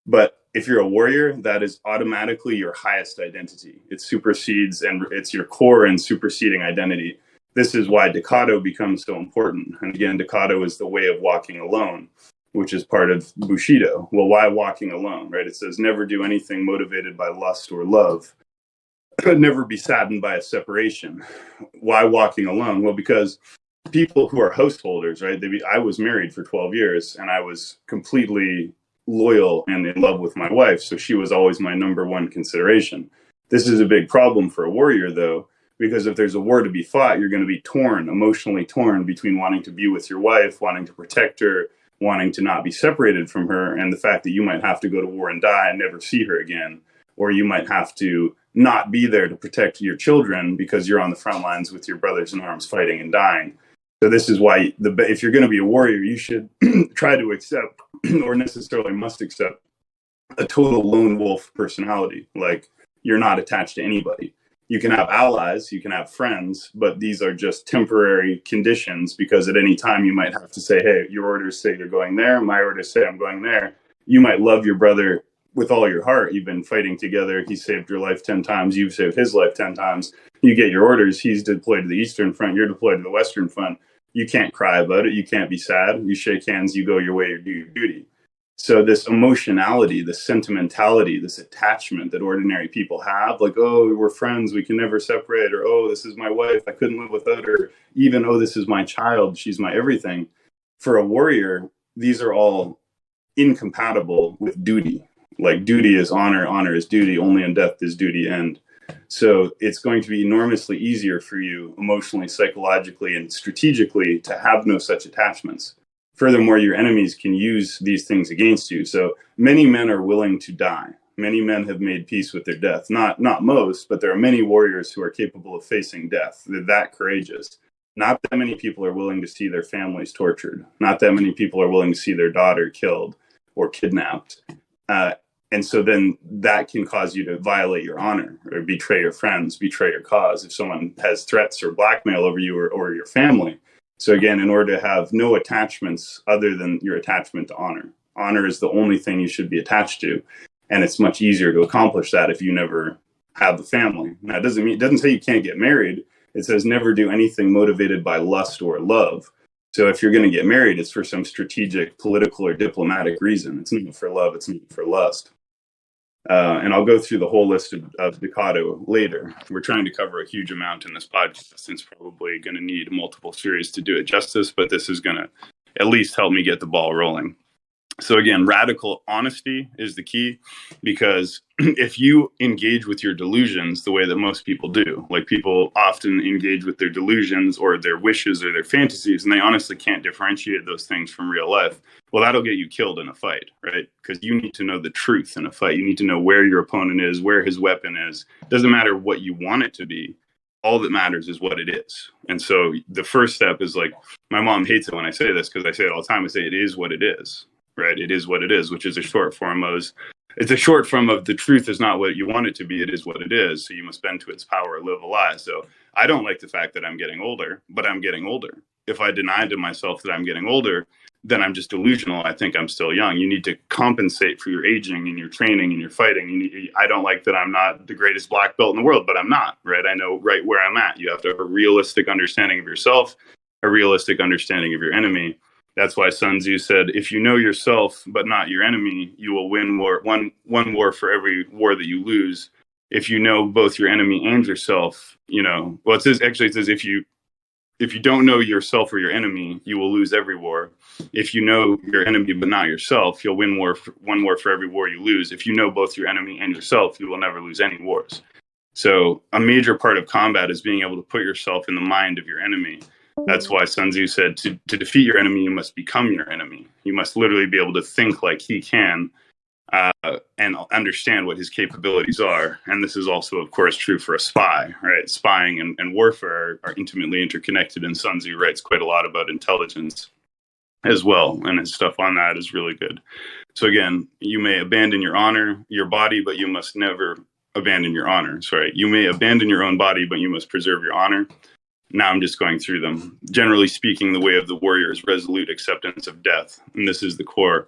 But if you're a warrior, that is automatically your highest identity. It supersedes, and it's your core and superseding identity. This is why Decado becomes so important. And again, Decado is the way of walking alone, which is part of Bushido. Well, why walking alone, right? It says, never do anything motivated by lust or love. Never be saddened by a separation. Why walking alone? Well, because people who are householders, right? I was married for 12 years, and I was completely loyal and in love with my wife. So she was always my number one consideration. This is a big problem for a warrior, though, because if there's a war to be fought, you're going to be torn, emotionally torn between wanting to be with your wife, wanting to protect her, wanting to not be separated from her, and the fact that you might have to go to war and die and never see her again. Or you might have to not be there to protect your children because you're on the front lines with your brothers in arms fighting and dying. So this is why if you're going to be a warrior, you should try to accept, or necessarily must accept, a total lone wolf personality. Like, you're not attached to anybody. You can have allies, you can have friends, but these are just temporary conditions, because at any time you might have to say, hey, your orders say you're going there, my orders say I'm going there. You might love your brother with all your heart. You've been fighting together. He saved your life 10 times. You've saved his life 10 times. You get your orders. He's deployed to the Eastern Front. You're deployed to the Western Front. You can't cry about it. You can't be sad. You shake hands. You go your way. You do your duty. So this emotionality, this sentimentality, this attachment that ordinary people have, like, oh, we're friends, we can never separate, or, oh, this is my wife, I couldn't live without her, even, oh, this is my child, she's my everything. For a warrior, these are all incompatible with duty. Like duty is honor, honor is duty, only in death does duty end. So it's going to be enormously easier for you emotionally, psychologically, and strategically to have no such attachments. Furthermore, your enemies can use these things against you. So many men are willing to die. Many men have made peace with their death. Not most, but there are many warriors who are capable of facing death. They're that courageous. Not that many people are willing to see their families tortured. Not that many people are willing to see their daughter killed or kidnapped. And so then that can cause you to violate your honor or betray your friends, betray your cause if someone has threats or blackmail over you or your family. So again, in order to have no attachments other than your attachment to honor, honor is the only thing you should be attached to. And it's much easier to accomplish that if you never have a family. Now, it doesn't say you can't get married. It says never do anything motivated by lust or love. So if you're going to get married, it's for some strategic, political, or diplomatic reason. It's not for love. It's not for lust. And I'll go through the whole list of Ducato later. We're trying to cover a huge amount in this podcast. It's probably going to need multiple series to do it justice, but this is going to at least help me get the ball rolling. So again, radical honesty is the key, because if you engage with your delusions the way that most people do, like people often engage with their delusions or their wishes or their fantasies, and they honestly can't differentiate those things from real life, well, that'll get you killed in a fight, right? Because you need to know the truth in a fight. You need to know where your opponent is, where his weapon is. It doesn't matter what you want it to be. All that matters is what it is. And so the first step is, like, my mom hates it when I say this because I say it all the time. I say it is what it is. Right, it is what it is, which is a short form of the truth is not what you want it to be. It is what it is. So you must bend to its power or live a lie. So I don't like the fact that I'm getting older, but I'm getting older. If I deny to myself that I'm getting older, then I'm just delusional. I think I'm still young. You need to compensate for your aging and your training and your fighting. I don't like that I'm not the greatest black belt in the world, but I'm not. Right, I know right where I'm at. You have to have a realistic understanding of yourself, a realistic understanding of your enemy. That's why Sun Tzu said, if you know yourself but not your enemy, you will win one war for every war that you lose. If you know both your enemy and yourself, it says if you don't know yourself or your enemy, you will lose every war. If you know your enemy but not yourself, you'll win one war for every war you lose. If you know both your enemy and yourself, you will never lose any wars. So a major part of combat is being able to put yourself in the mind of your enemy. That's why Sun Tzu said to defeat your enemy, you must become your enemy. You must literally be able to think like he can and understand what his capabilities are. And this is also, of course, true for a spy, right? Spying and warfare are intimately interconnected, and Sun Tzu writes quite a lot about intelligence as well. And his stuff on that is really good. So again, you may abandon your honor, your body, but you must never abandon your honor. Sorry, you may abandon your own body, but you must preserve your honor. Now I'm just going through them. Generally speaking, the way of the warrior is resolute acceptance of death. And this is the core.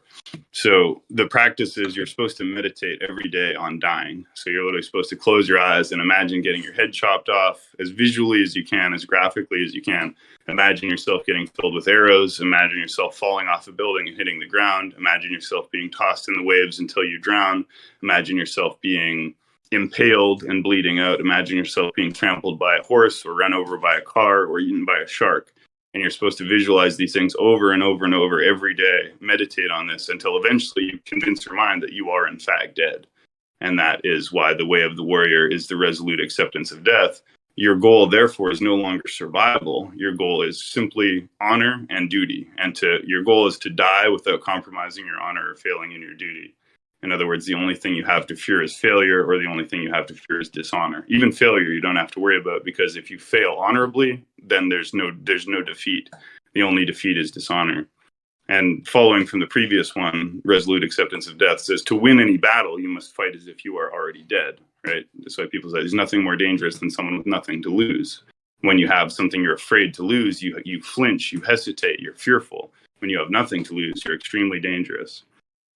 So the practice is you're supposed to meditate every day on dying. So you're literally supposed to close your eyes and imagine getting your head chopped off as visually as you can, as graphically as you can. Imagine yourself getting filled with arrows. Imagine yourself falling off a building and hitting the ground. Imagine yourself being tossed in the waves until you drown. Imagine yourself being impaled and bleeding out. Imagine yourself being trampled by a horse or run over by a car or eaten by a shark. And you're supposed to visualize these things over and over and over every day. Meditate on this until eventually you convince your mind that you are in fact dead. And that is why the way of the warrior is the resolute acceptance of death. Your goal, therefore, is no longer survival. Your goal is simply honor and duty. And your goal is to die without compromising your honor or failing in your duty. In other words, the only thing you have to fear is failure, or the only thing you have to fear is dishonor. Even failure you don't have to worry about, because if you fail honorably, then there's no defeat. The only defeat is dishonor. And following from the previous one, resolute acceptance of death says to win any battle, you must fight as if you are already dead, right? That's why people say there's nothing more dangerous than someone with nothing to lose. When you have something you're afraid to lose, you flinch, you hesitate, you're fearful. When you have nothing to lose, you're extremely dangerous.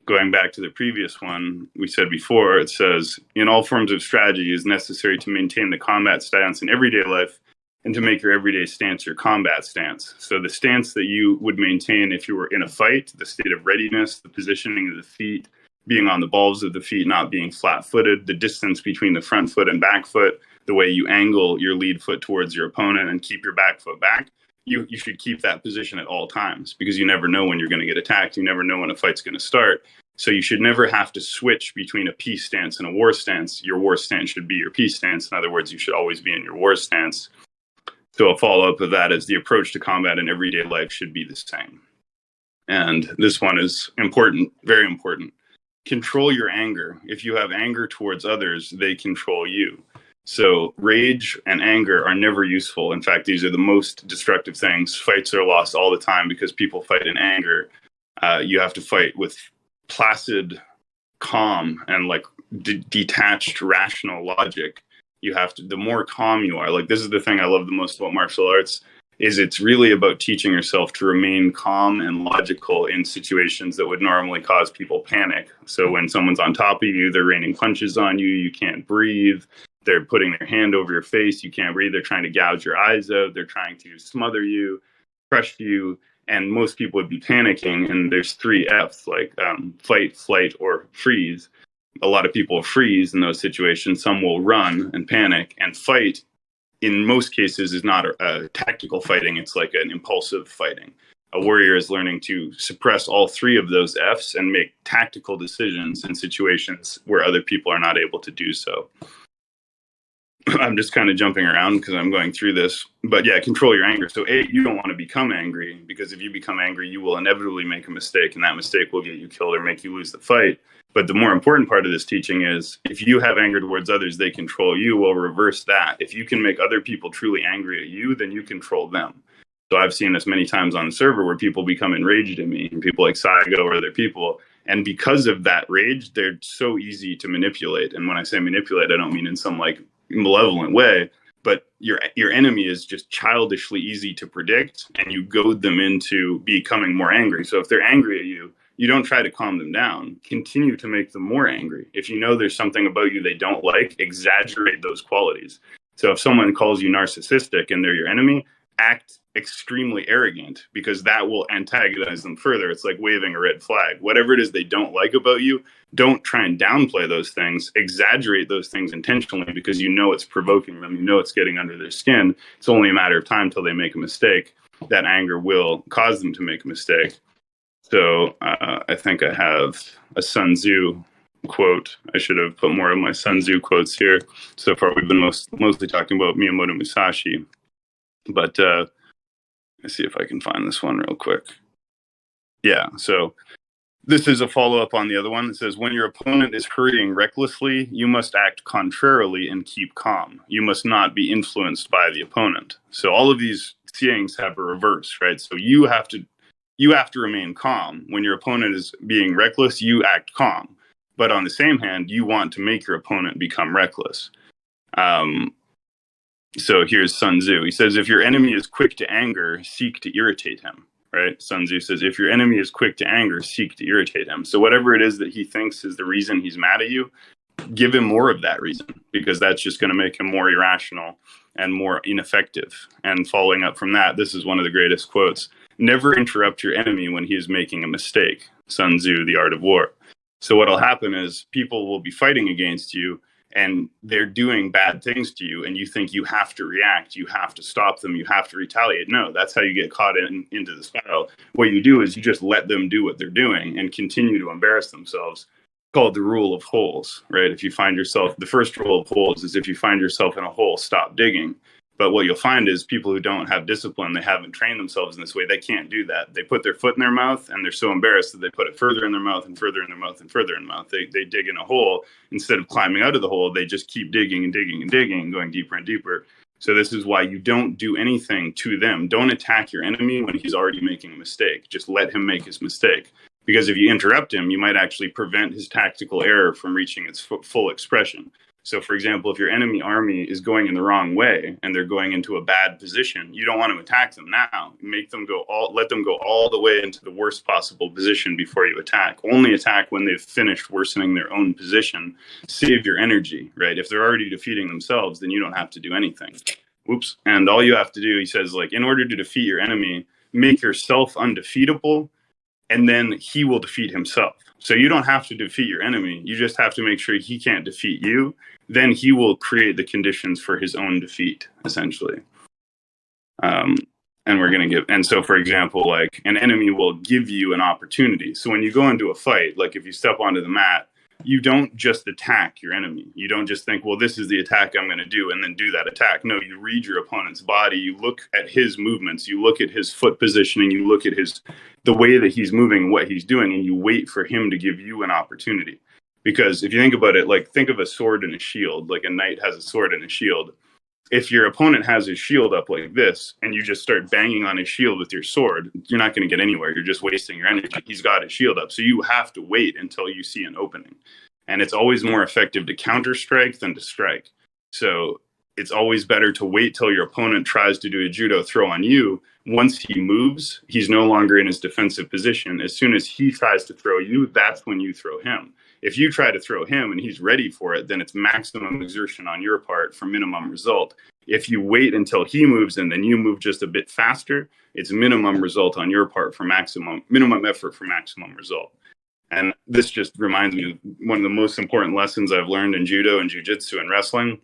Going back to the previous one, we said before, it says, in all forms of strategy, it is necessary to maintain the combat stance in everyday life and to make your everyday stance your combat stance. So the stance that you would maintain if you were in a fight, the state of readiness, the positioning of the feet, being on the balls of the feet, not being flat-footed, the distance between the front foot and back foot, the way you angle your lead foot towards your opponent and keep your back foot back. You should keep that position at all times, because you never know when you're going to get attacked. You never know when a fight's going to start. So you should never have to switch between a peace stance and a war stance. Your war stance should be your peace stance. In other words, you should always be in your war stance. So a follow-up of that is the approach to combat in everyday life should be the same. And this one is important, very important. Control your anger. If you have anger towards others, they control you. So rage and anger are never useful. In fact, these are the most destructive things. Fights are lost all the time because people fight in anger. You have to fight with placid, calm, and like detached, rational logic. You have to, the more calm you are, like this is the thing I love the most about martial arts, is it's really about teaching yourself to remain calm and logical in situations that would normally cause people panic. So when someone's on top of you, they're raining punches on you, you can't breathe, they're putting their hand over your face, you can't breathe, they're trying to gouge your eyes out, they're trying to smother you, crush you, and most people would be panicking. And there's 3 F's, like fight, flight, or freeze. A lot of people freeze in those situations. Some will run and panic, and fight in most cases is not a tactical fighting. It's like an impulsive fighting. A warrior is learning to suppress all 3 of those F's and make tactical decisions in situations where other people are not able to do so. I'm just kind of jumping around because I'm going through this. But yeah, control your anger. So you don't want to become angry, because if you become angry, you will inevitably make a mistake, and that mistake will get you killed or make you lose the fight. But the more important part of this teaching is, if you have anger towards others, they control you. Well, reverse that. If you can make other people truly angry at you, then you control them. So I've seen this many times on the server where people become enraged at me, and people like Saigo or other people. And because of that rage, they're so easy to manipulate. And when I say manipulate, I don't mean in some like malevolent way, but your enemy is just childishly easy to predict, and you goad them into becoming more angry. So if they're angry at you, you don't try to calm them down. Continue to make them more angry. If you know there's something about you they don't like, exaggerate those qualities. So if someone calls you narcissistic and they're your enemy, act extremely arrogant, because that will antagonize them further. It's like waving a red flag. Whatever it is they don't like about you, don't try and downplay those things. Exaggerate those things intentionally, because you know it's provoking them. You know it's getting under their skin. It's only a matter of time till they make a mistake. That anger will cause them to make a mistake. So I think I have a Sun Tzu quote. I should have put more of my Sun Tzu quotes here. So far, we've been mostly talking about Miyamoto Musashi. But let's see if I can find this one real quick. Yeah, so this is a follow-up on the other one. It says, when your opponent is hurrying recklessly, you must act contrarily and keep calm. You must not be influenced by the opponent. So all of these sayings have a reverse, right? So you have to remain calm. When your opponent is being reckless, you act calm. But on the same hand, you want to make your opponent become reckless. So here's Sun Tzu. He says, if your enemy is quick to anger, seek to irritate him, right? Sun Tzu says, if your enemy is quick to anger, seek to irritate him. So whatever it is that he thinks is the reason he's mad at you, give him more of that reason, because that's just going to make him more irrational and more ineffective. And following up from that, this is one of the greatest quotes. Never interrupt your enemy when he is making a mistake. Sun Tzu, The Art of War. So what'll happen is people will be fighting against you, and they're doing bad things to you, and you think you have to react, you have to stop them, you have to retaliate. No, that's how you get caught into the spiral. What you do is you just let them do what they're doing and continue to embarrass themselves. It's called the rule of holes, right? If you find yourself, the first rule of holes is if you find yourself in a hole, stop digging. But what you'll find is people who don't have discipline, they haven't trained themselves in this way, they can't do that. They put their foot in their mouth, and they're so embarrassed that they put it further in their mouth and further in their mouth and further in their mouth. They dig in a hole. Instead of climbing out of the hole, they just keep digging and digging and digging and going deeper and deeper. So this is why you don't do anything to them. Don't attack your enemy when he's already making a mistake. Just let him make his mistake. Because if you interrupt him, you might actually prevent his tactical error from reaching its full expression. So, for example, if your enemy army is going in the wrong way and they're going into a bad position, you don't want to attack them now. Let them go all the way into the worst possible position before you attack. Only attack when they've finished worsening their own position. Save your energy, right? If they're already defeating themselves, then you don't have to do anything. Whoops. And all you have to do, he says, like, in order to defeat your enemy, make yourself undefeatable, and then he will defeat himself. So you don't have to defeat your enemy. You just have to make sure he can't defeat you. Then he will create the conditions for his own defeat, essentially. And we're going to give, and so for example, like an enemy will give you an opportunity. So when you go into a fight, like if you step onto the mat, you don't just attack your enemy. You don't just think, well, this is the attack I'm going to do and then do that attack. No, you read your opponent's body. You look at his movements. You look at his foot positioning. You look at the way that he's moving, what he's doing, and you wait for him to give you an opportunity. Because if you think about it, like think of a sword and a shield, like a knight has a sword and a shield. If your opponent has his shield up like this and you just start banging on his shield with your sword, you're not going to get anywhere. You're just wasting your energy. He's got his shield up. So you have to wait until you see an opening. And it's always more effective to counter strike than to strike. So it's always better to wait till your opponent tries to do a judo throw on you. Once he moves, he's no longer in his defensive position. As soon as he tries to throw you, that's when you throw him. If you try to throw him and he's ready for it, then it's maximum exertion on your part for minimum result. If you wait until he moves and then you move just a bit faster, it's minimum result on your part for minimum effort for maximum result. And this just reminds me of one of the most important lessons I've learned in judo and jiu-jitsu and wrestling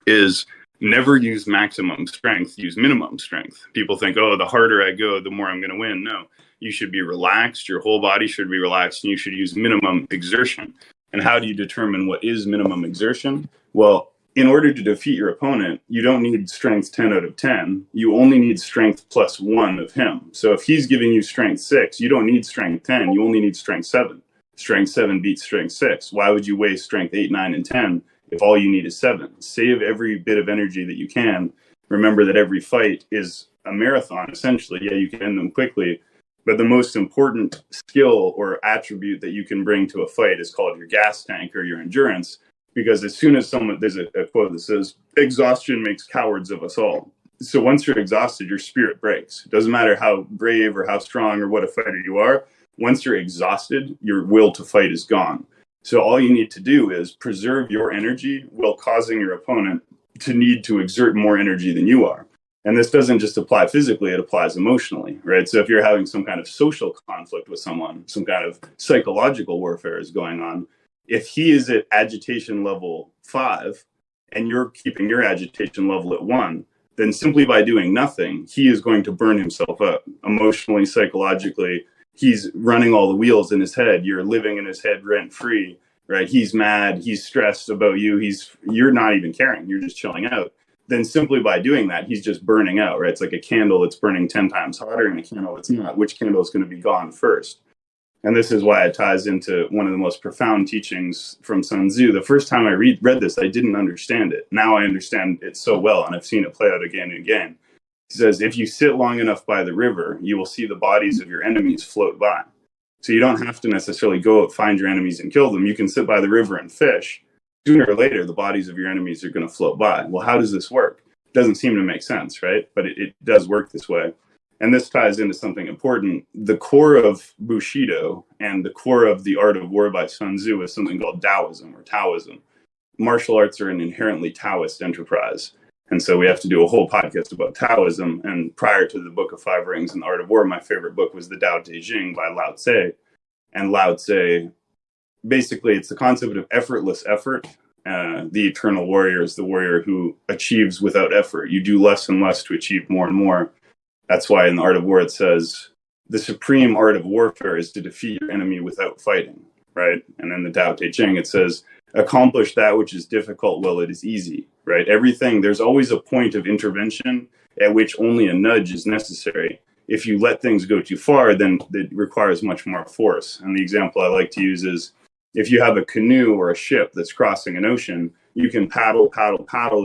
is never use maximum strength, use minimum strength. People think, oh, the harder I go, the more I'm going to win. No, you should be relaxed. Your whole body should be relaxed, and you should use minimum exertion. And how do you determine what is minimum exertion? Well, in order to defeat your opponent, you don't need strength 10 out of 10. You only need strength plus 1 of him. So if he's giving you strength 6, you don't need strength 10. You only need strength 7. Strength 7 beats strength 6. Why would you waste strength 8, 9, and 10 if all you need is 7? Save every bit of energy that you can. Remember that every fight is a marathon, essentially. Yeah, you can end them quickly. But the most important skill or attribute that you can bring to a fight is called your gas tank or your endurance. Because as soon as there's a quote that says, exhaustion makes cowards of us all. So once you're exhausted, your spirit breaks. It doesn't matter how brave or how strong or what a fighter you are. Once you're exhausted, your will to fight is gone. So all you need to do is preserve your energy while causing your opponent to need to exert more energy than you are. And this doesn't just apply physically, it applies emotionally, right? So if you're having some kind of social conflict with someone, some kind of psychological warfare is going on, if he is at agitation level 5 and you're keeping your agitation level at 1, then simply by doing nothing, he is going to burn himself up emotionally, psychologically. He's running all the wheels in his head. You're living in his head rent free, right? He's mad. He's stressed about you. You're not even caring. You're just chilling out. Then simply by doing that, he's just burning out, right? It's like a candle that's burning 10 times hotter and a candle that's not. Which candle is going to be gone first? And this is why it ties into one of the most profound teachings from Sun Tzu. The first time I read this, I didn't understand it. Now I understand it so well, and I've seen it play out again and again. He says, if you sit long enough by the river, you will see the bodies of your enemies float by. So you don't have to necessarily go out, find your enemies and kill them. You can sit by the river and fish. Sooner or later, the bodies of your enemies are going to float by. Well, how does this work? It doesn't seem to make sense, right? But it does work this way. And this ties into something important. The core of Bushido and the core of the art of war by Sun Tzu is something called Taoism or Taoism. Martial arts are an inherently Taoist enterprise. And so we have to do a whole podcast about Taoism. And prior to the Book of Five Rings and the Art of War, my favorite book was the Tao Te Ching by Lao Tse. And Lao Tse, basically, it's the concept of effortless effort. The eternal warrior is the warrior who achieves without effort. You do less and less to achieve more and more. That's why in the Art of War it says, the supreme art of warfare is to defeat your enemy without fighting, right? And in the Tao Te Ching it says, accomplish that which is difficult while it is easy, right? There's always a point of intervention at which only a nudge is necessary. If you let things go too far, then it requires much more force. And the example I like to use is, if you have a canoe or a ship that's crossing an ocean, you can paddle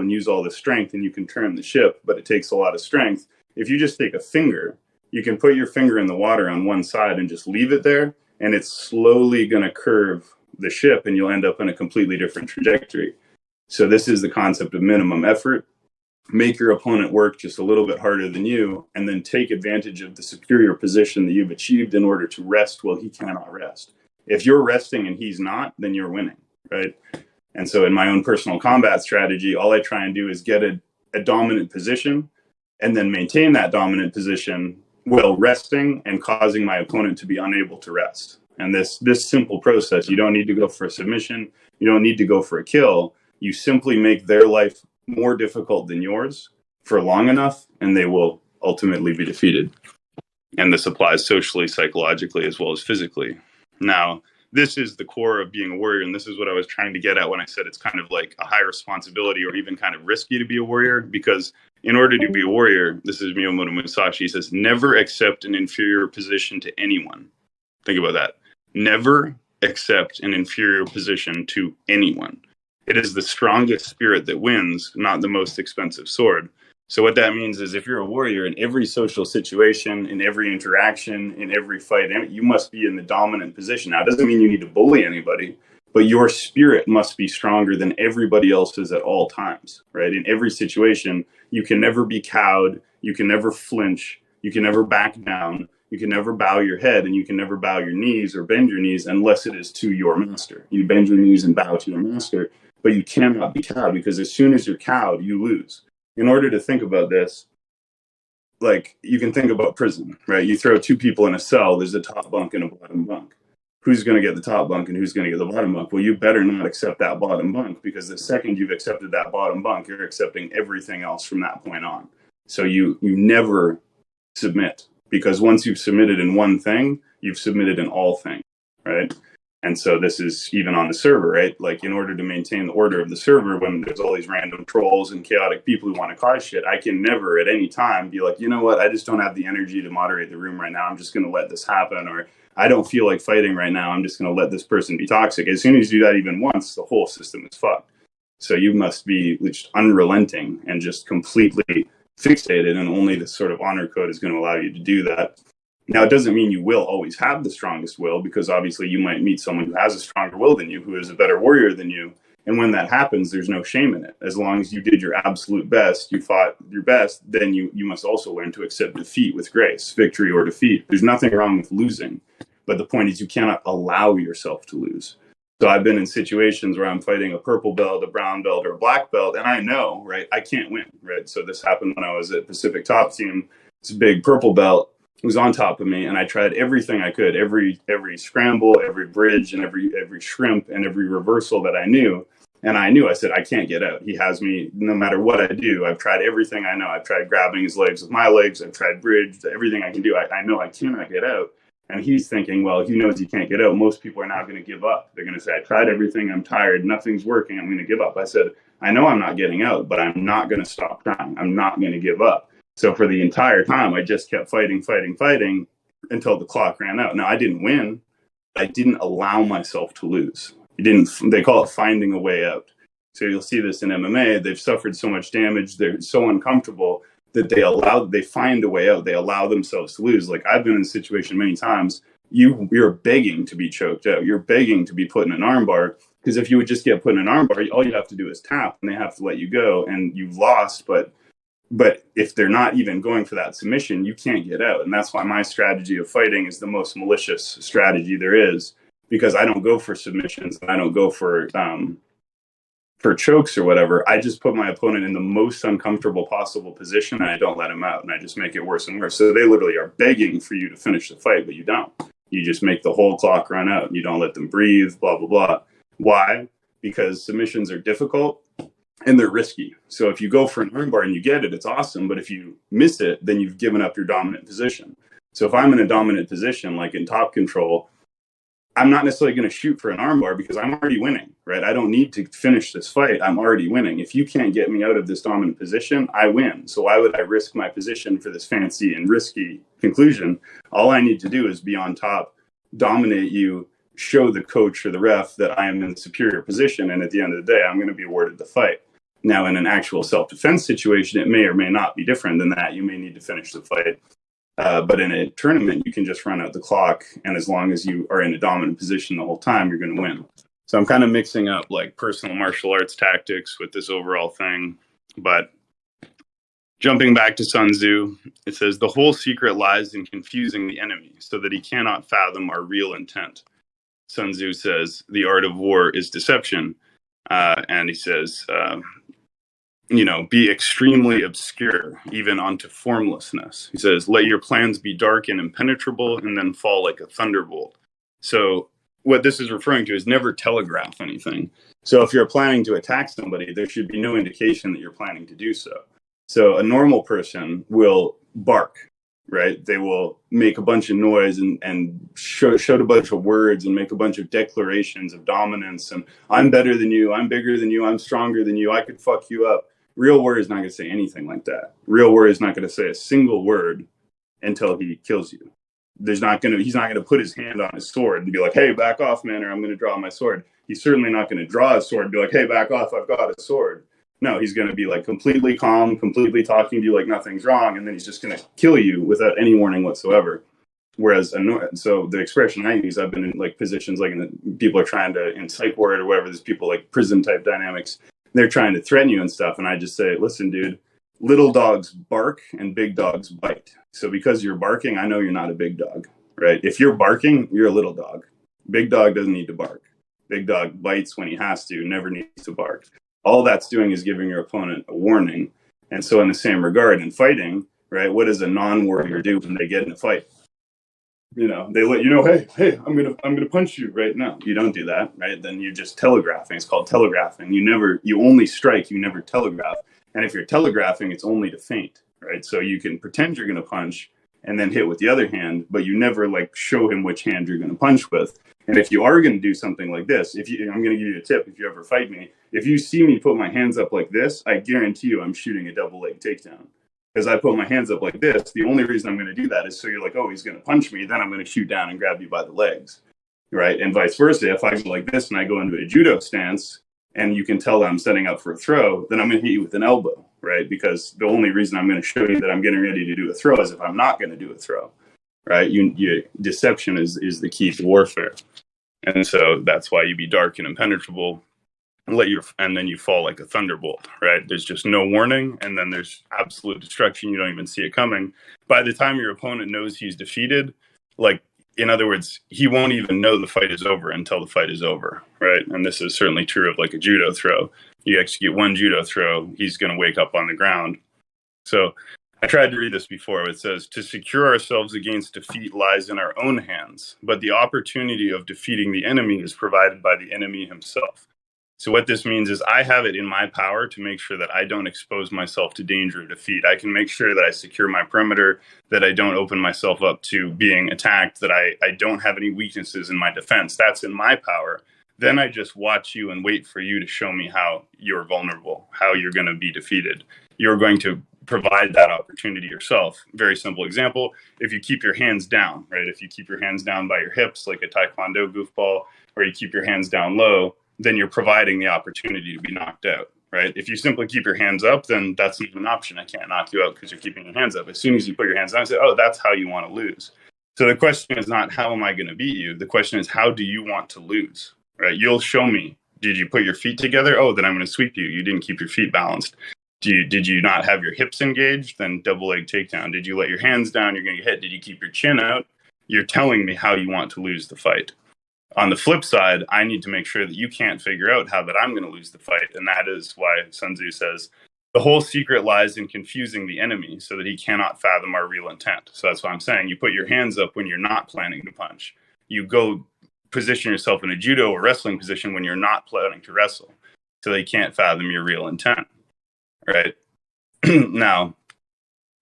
and use all the strength and you can turn the ship, but it takes a lot of strength. If you just take a finger, you can put your finger in the water on one side and just leave it there, and it's slowly going to curve the ship and you'll end up in a completely different trajectory. So this is the concept of minimum effort. Make your opponent work just a little bit harder than you, and then take advantage of the superior position that you've achieved in order to rest while he cannot rest. If you're resting and he's not, then you're winning, right? And so in my own personal combat strategy, all I try and do is get a dominant position and then maintain that dominant position while resting and causing my opponent to be unable to rest. And this simple process, you don't need to go for a submission. You don't need to go for a kill. You simply make their life more difficult than yours for long enough, and they will ultimately be defeated. And this applies socially, psychologically, as well as physically. Now, this is the core of being a warrior, and this is what I was trying to get at when I said it's kind of like a high responsibility or even kind of risky to be a warrior, because in order to be a warrior, this is Miyamoto Musashi, he says, never accept an inferior position to anyone. Think about that. Never accept an inferior position to anyone. It is the strongest spirit that wins, not the most expensive sword. So what that means is if you're a warrior, in every social situation, in every interaction, in every fight, you must be in the dominant position. Now, it doesn't mean you need to bully anybody, but your spirit must be stronger than everybody else's at all times, right? In every situation, you can never be cowed, you can never flinch, you can never back down, you can never bow your head, and you can never bow your knees or bend your knees unless it is to your master. You bend your knees and bow to your master, but you cannot be cowed, because as soon as you're cowed, you lose. In order to think about this, like, you can think about prison, right? You throw two people in a cell, there's a top bunk and a bottom bunk. Who's going to get the top bunk and who's going to get the bottom bunk? Well, you better not accept that bottom bunk, because the second you've accepted that bottom bunk, you're accepting everything else from that point on. So you never submit, because once you've submitted in one thing, you've submitted in all things, right? And so this is even on the server, right? Like, in order to maintain the order of the server, when there's all these random trolls and chaotic people who want to cause shit, I can never at any time be like, you know what, I just don't have the energy to moderate the room right now. I'm just going to let this happen. Or I don't feel like fighting right now. I'm just going to let this person be toxic. As soon as you do that even once, the whole system is fucked. So you must be just unrelenting and just completely fixated, and only this sort of honor code is going to allow you to do that. Now, it doesn't mean you will always have the strongest will, because obviously you might meet someone who has a stronger will than you, who is a better warrior than you. And when that happens, there's no shame in it. As long as you did your absolute best, you fought your best, then you must also learn to accept defeat with grace, victory or defeat. There's nothing wrong with losing. But the point is, you cannot allow yourself to lose. So I've been in situations where I'm fighting a purple belt, a brown belt, or a black belt, and I know, right, I can't win, right? So this happened when I was at Pacific Top Team. It's a big purple belt. Who was on top of me, and I tried everything I could, every scramble, every bridge, and every shrimp, and every reversal that I knew. And I said, I can't get out. He has me no matter what I do. I've tried everything I know. I've tried grabbing his legs with my legs. I've tried bridge, everything I can do. I know I cannot get out. And he's thinking, well, he knows he can't get out. Most people are now going to give up. They're going to say, I tried everything. I'm tired. Nothing's working. I'm going to give up. I said, I know I'm not getting out, but I'm not going to stop trying. I'm not going to give up. So for the entire time, I just kept fighting until the clock ran out. Now, I didn't win. I didn't allow myself to lose. They call it finding a way out. So you'll see this in MMA. They've suffered so much damage. They're so uncomfortable that they find a way out. They allow themselves to lose. Like, I've been in a situation many times. You're begging to be choked out. You're begging to be put in an armbar, because if you would just get put in an armbar, all you have to do is tap, and they have to let you go, and you've lost. But if they're not even going for that submission, you can't get out. And that's why my strategy of fighting is the most malicious strategy there is, because I don't go for submissions, and I don't go for chokes or whatever. I just put my opponent in the most uncomfortable possible position, and I don't let him out, and I just make it worse and worse. So they literally are begging for you to finish the fight, but you don't. You just make the whole clock run out. You don't let them breathe, blah, blah, blah. Why? Because submissions are difficult. And they're risky. So if you go for an armbar and you get it, it's awesome. But if you miss it, then you've given up your dominant position. So if I'm in a dominant position, like in top control, I'm not necessarily going to shoot for an armbar, because I'm already winning, right? I don't need to finish this fight. I'm already winning. If you can't get me out of this dominant position, I win. So why would I risk my position for this fancy and risky conclusion? All I need to do is be on top, dominate you, show the coach or the ref that I am in the superior position. And at the end of the day, I'm going to be awarded the fight. Now, in an actual self-defense situation, it may or may not be different than that. You may need to finish the fight. But in a tournament, you can just run out the clock. And as long as you are in a dominant position the whole time, you're going to win. So I'm kind of mixing up like personal martial arts tactics with this overall thing. But jumping back to Sun Tzu, it says, the whole secret lies in confusing the enemy so that he cannot fathom our real intent. Sun Tzu says, the art of war is deception. And he says, be extremely obscure, even unto formlessness. He says, let your plans be dark and impenetrable, and then fall like a thunderbolt. So what this is referring to is never telegraph anything. So if you're planning to attack somebody, there should be no indication that you're planning to do so. So a normal person will bark, right? They will make a bunch of noise and show a bunch of words and make a bunch of declarations of dominance. And I'm better than you. I'm bigger than you. I'm stronger than you. I could fuck you up. Real warrior is not going to say anything like that. Real warrior is not going to say a single word until he kills you. He's not going to put his hand on his sword and be like, hey, back off, man, or I'm going to draw my sword. He's certainly not going to draw a sword and be like, hey, back off, I've got a sword. No, he's going to be like completely calm, completely talking to you like nothing's wrong, and then he's just going to kill you without any warning whatsoever. Whereas, so the expression I use, I've been in like positions like people are trying to, in psych ward or whatever, there's people like prison type dynamics, they're trying to threaten you and stuff, and I just say, listen, dude, little dogs bark and big dogs bite. So because you're barking, I know you're not a big dog, right? If you're barking, you're a little dog. Big dog doesn't need to bark. Big dog bites when he has to, never needs to bark. All that's doing is giving your opponent a warning. And so in the same regard, in fighting, right, what does a non-warrior do when they get in a fight? They let you know, hey, I'm gonna punch you right now. You don't do that, right? Then you're just telegraphing. It's called telegraphing. You only strike, you never telegraph. And if you're telegraphing, it's only to feint, right? So you can pretend you're going to punch and then hit with the other hand, but you never like show him which hand you're going to punch with. And if you are going to do something like this, I'm going to give you a tip. If you ever fight me, if you see me put my hands up like this, I guarantee you I'm shooting a double leg takedown. Because I put my hands up like this, the only reason I'm going to do that is so you're like, oh, he's going to punch me. Then I'm going to shoot down and grab you by the legs, right? And vice versa. If I go like this and I go into a judo stance, and you can tell that I'm setting up for a throw, then I'm going to hit you with an elbow, right? Because the only reason I'm going to show you that I'm getting ready to do a throw is if I'm not going to do a throw, right? Deception is the key to warfare. And so that's why you be dark and impenetrable and then you fall like a thunderbolt, right? There's just no warning, and then there's absolute destruction. You don't even see it coming. By the time your opponent knows he's defeated, like, in other words, he won't even know the fight is over until the fight is over, right? And this is certainly true of like a judo throw. You execute one judo throw, he's going to wake up on the ground. So I tried to read this before. It says, to secure ourselves against defeat lies in our own hands, but the opportunity of defeating the enemy is provided by the enemy himself. So what this means is I have it in my power to make sure that I don't expose myself to danger or defeat. I can make sure that I secure my perimeter, that I don't open myself up to being attacked, that I don't have any weaknesses in my defense. That's in my power. Then I just watch you and wait for you to show me how you're vulnerable, how you're going to be defeated. You're going to provide that opportunity yourself. Very simple example. If you keep your hands down, right? If you keep your hands down by your hips like a Taekwondo goofball, or you keep your hands down low, then you're providing the opportunity to be knocked out, right? If you simply keep your hands up, then that's not an option. I can't knock you out because you're keeping your hands up. As soon as you put your hands down, I say, oh, that's how you want to lose. So the question is not, how am I going to beat you? The question is, how do you want to lose, right? You'll show me. Did you put your feet together? Oh, then I'm going to sweep you. You didn't keep your feet balanced. Did you not have your hips engaged? Then double leg takedown. Did you let your hands down? You're going to get hit. Did you keep your chin out? You're telling me how you want to lose the fight. On the flip side, I need to make sure that you can't figure out how that I'm going to lose the fight. And that is why Sun Tzu says, the whole secret lies in confusing the enemy so that he cannot fathom our real intent. So that's why I'm saying you put your hands up when you're not planning to punch. You go position yourself in a judo or wrestling position when you're not planning to wrestle, so they can't fathom your real intent, right? Now,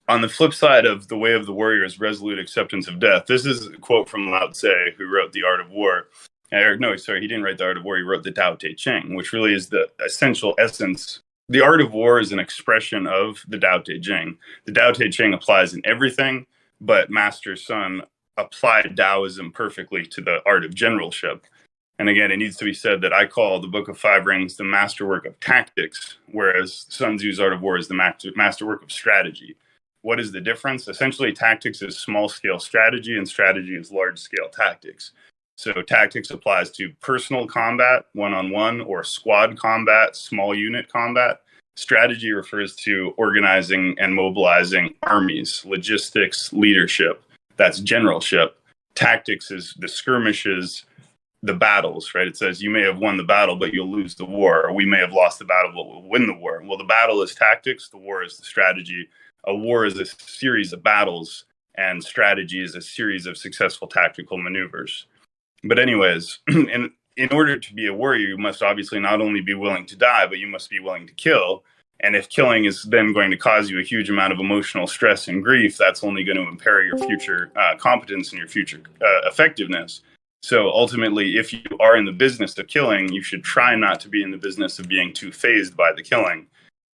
on the flip side of the way of the warrior is resolute acceptance of death. This is a quote from Lao Tzu, who wrote The Art of War. He didn't write The Art of War. He wrote the Tao Te Ching, which really is the essential essence. The art of war is an expression of the Tao Te Ching. The Tao Te Ching applies in everything, but Master Sun applied Taoism perfectly to the art of generalship. And again, it needs to be said that I call the Book of Five Rings the masterwork of tactics, whereas Sun Tzu's Art of War is the masterwork of strategy. What is the difference? Essentially, tactics is small-scale strategy, and strategy is large-scale tactics. So tactics applies to personal combat, one-on-one, or squad combat, small unit combat. Strategy refers to organizing and mobilizing armies, logistics, leadership. That's generalship. Tactics is the skirmishes, the battles, right? It says you may have won the battle, but you'll lose the war, or we may have lost the battle, but we'll win the war. Well, the battle is tactics, the war is the strategy. A war is a series of battles, and strategy is a series of successful tactical maneuvers. But anyways, in order to be a warrior, you must obviously not only be willing to die, but you must be willing to kill. And if killing is then going to cause you a huge amount of emotional stress and grief, that's only going to impair your future competence and your future effectiveness. So ultimately, if you are in the business of killing, you should try not to be in the business of being too fazed by the killing.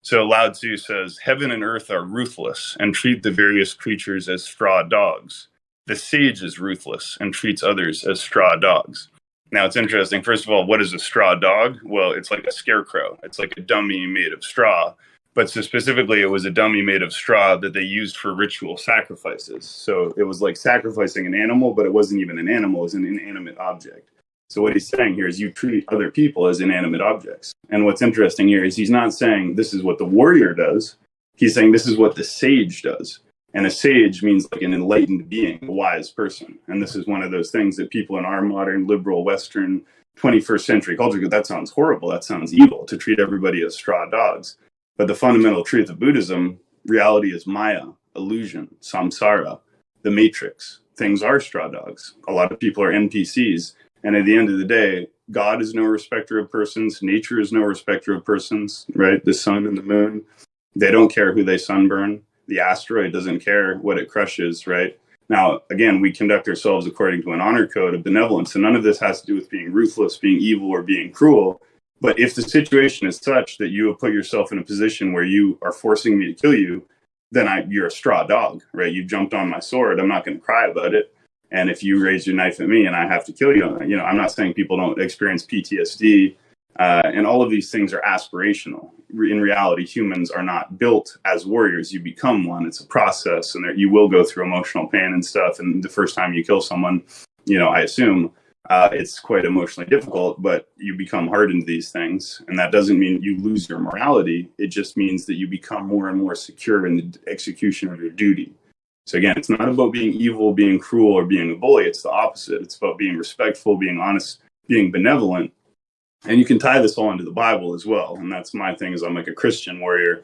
So Lao Tzu says, heaven and earth are ruthless and treat the various creatures as straw dogs. The sage is ruthless and treats others as straw dogs. Now, it's interesting. First of all, what is a straw dog? Well, it's like a scarecrow. It's like a dummy made of straw. But so specifically, it was a dummy made of straw that they used for ritual sacrifices. So it was like sacrificing an animal, but it wasn't even an animal. It was an inanimate object. So what he's saying here is you treat other people as inanimate objects. And what's interesting here is he's not saying this is what the warrior does. He's saying this is what the sage does. And a sage means like an enlightened being, a wise person. And this is one of those things that people in our modern, liberal, Western, 21st century culture go, that sounds horrible. That sounds evil to treat everybody as straw dogs. But the fundamental truth of Buddhism, reality is Maya, illusion, samsara, the matrix. Things are straw dogs. A lot of people are NPCs. And at the end of the day, God is no respecter of persons. Nature is no respecter of persons, right? The sun and the moon, they don't care who they sunburn. The asteroid doesn't care what it crushes, right? Now, again, we conduct ourselves according to an honor code of benevolence, and none of this has to do with being ruthless, being evil, or being cruel. But if the situation is such that you have put yourself in a position where you are forcing me to kill you, then you're a straw dog, right? You jumped on my sword. I'm not going to cry about it. And if you raise your knife at me and I have to kill you, I'm not saying people don't experience PTSD, and all of these things are aspirational. In reality, humans are not built as warriors. You become one. It's a process, and you will go through emotional pain and stuff. And the first time you kill someone, I assume it's quite emotionally difficult, but you become hardened to these things. And that doesn't mean you lose your morality. It just means that you become more and more secure in the execution of your duty. So again, it's not about being evil, being cruel, or being a bully. It's the opposite. It's about being respectful, being honest, being benevolent. And you can tie this all into the Bible as well. And that's my thing, is I'm like a Christian warrior.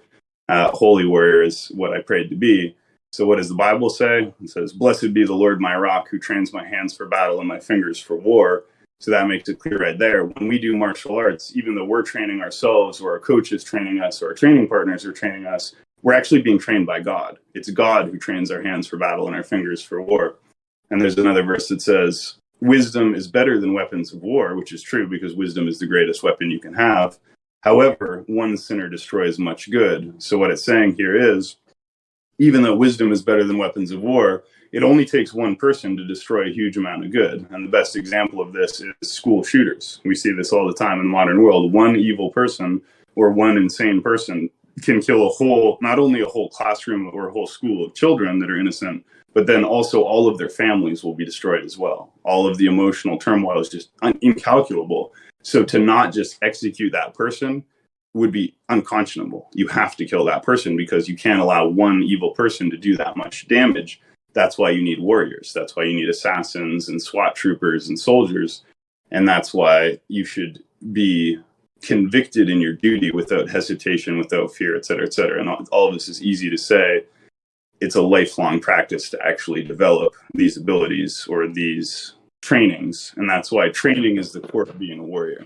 Holy warrior is what I prayed to be. So what does the Bible say? It says, blessed be the Lord my rock, who trains my hands for battle and my fingers for war. So that makes it clear right there. When we do martial arts, even though we're training ourselves, or our coach is training us, or our training partners are training us, we're actually being trained by God. It's God who trains our hands for battle and our fingers for war. And there's another verse that says, wisdom is better than weapons of war, which is true, because wisdom is the greatest weapon you can have. However, one sinner destroys much good. So what it's saying here is, even though wisdom is better than weapons of war, it only takes one person to destroy a huge amount of good. And the best example of this is school shooters. We see this all the time in the modern world. One evil person or one insane person can kill not only a whole classroom or a whole school of children that are innocent, but then also all of their families will be destroyed as well. All of the emotional turmoil is just incalculable. So to not just execute that person would be unconscionable. You have to kill that person, because you can't allow one evil person to do that much damage. That's why you need warriors. That's why you need assassins and SWAT troopers and soldiers. And that's why you should be convicted in your duty without hesitation, without fear, et cetera, et cetera. And all of this is easy to say. It's a lifelong practice to actually develop these abilities or these trainings. And that's why training is the core of being a warrior.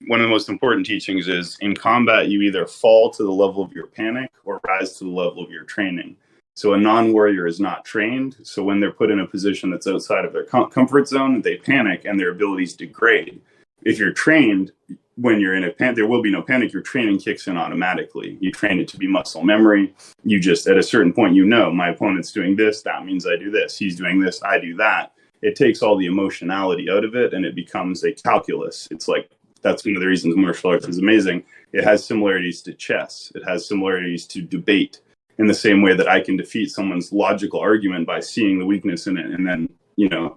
One of the most important teachings is, in combat, you either fall to the level of your panic or rise to the level of your training. So a non-warrior is not trained. So when they're put in a position that's outside of their comfort zone, they panic and their abilities degrade. If you're trained, when you're in a panic, there will be no panic. Your training kicks in automatically. You train it to be muscle memory. You just, at a certain point, my opponent's doing this. That means I do this. He's doing this. I do that. It takes all the emotionality out of it, and it becomes a calculus. It's like, that's one of the reasons martial arts is amazing. It has similarities to chess. It has similarities to debate, in the same way that I can defeat someone's logical argument by seeing the weakness in it and then,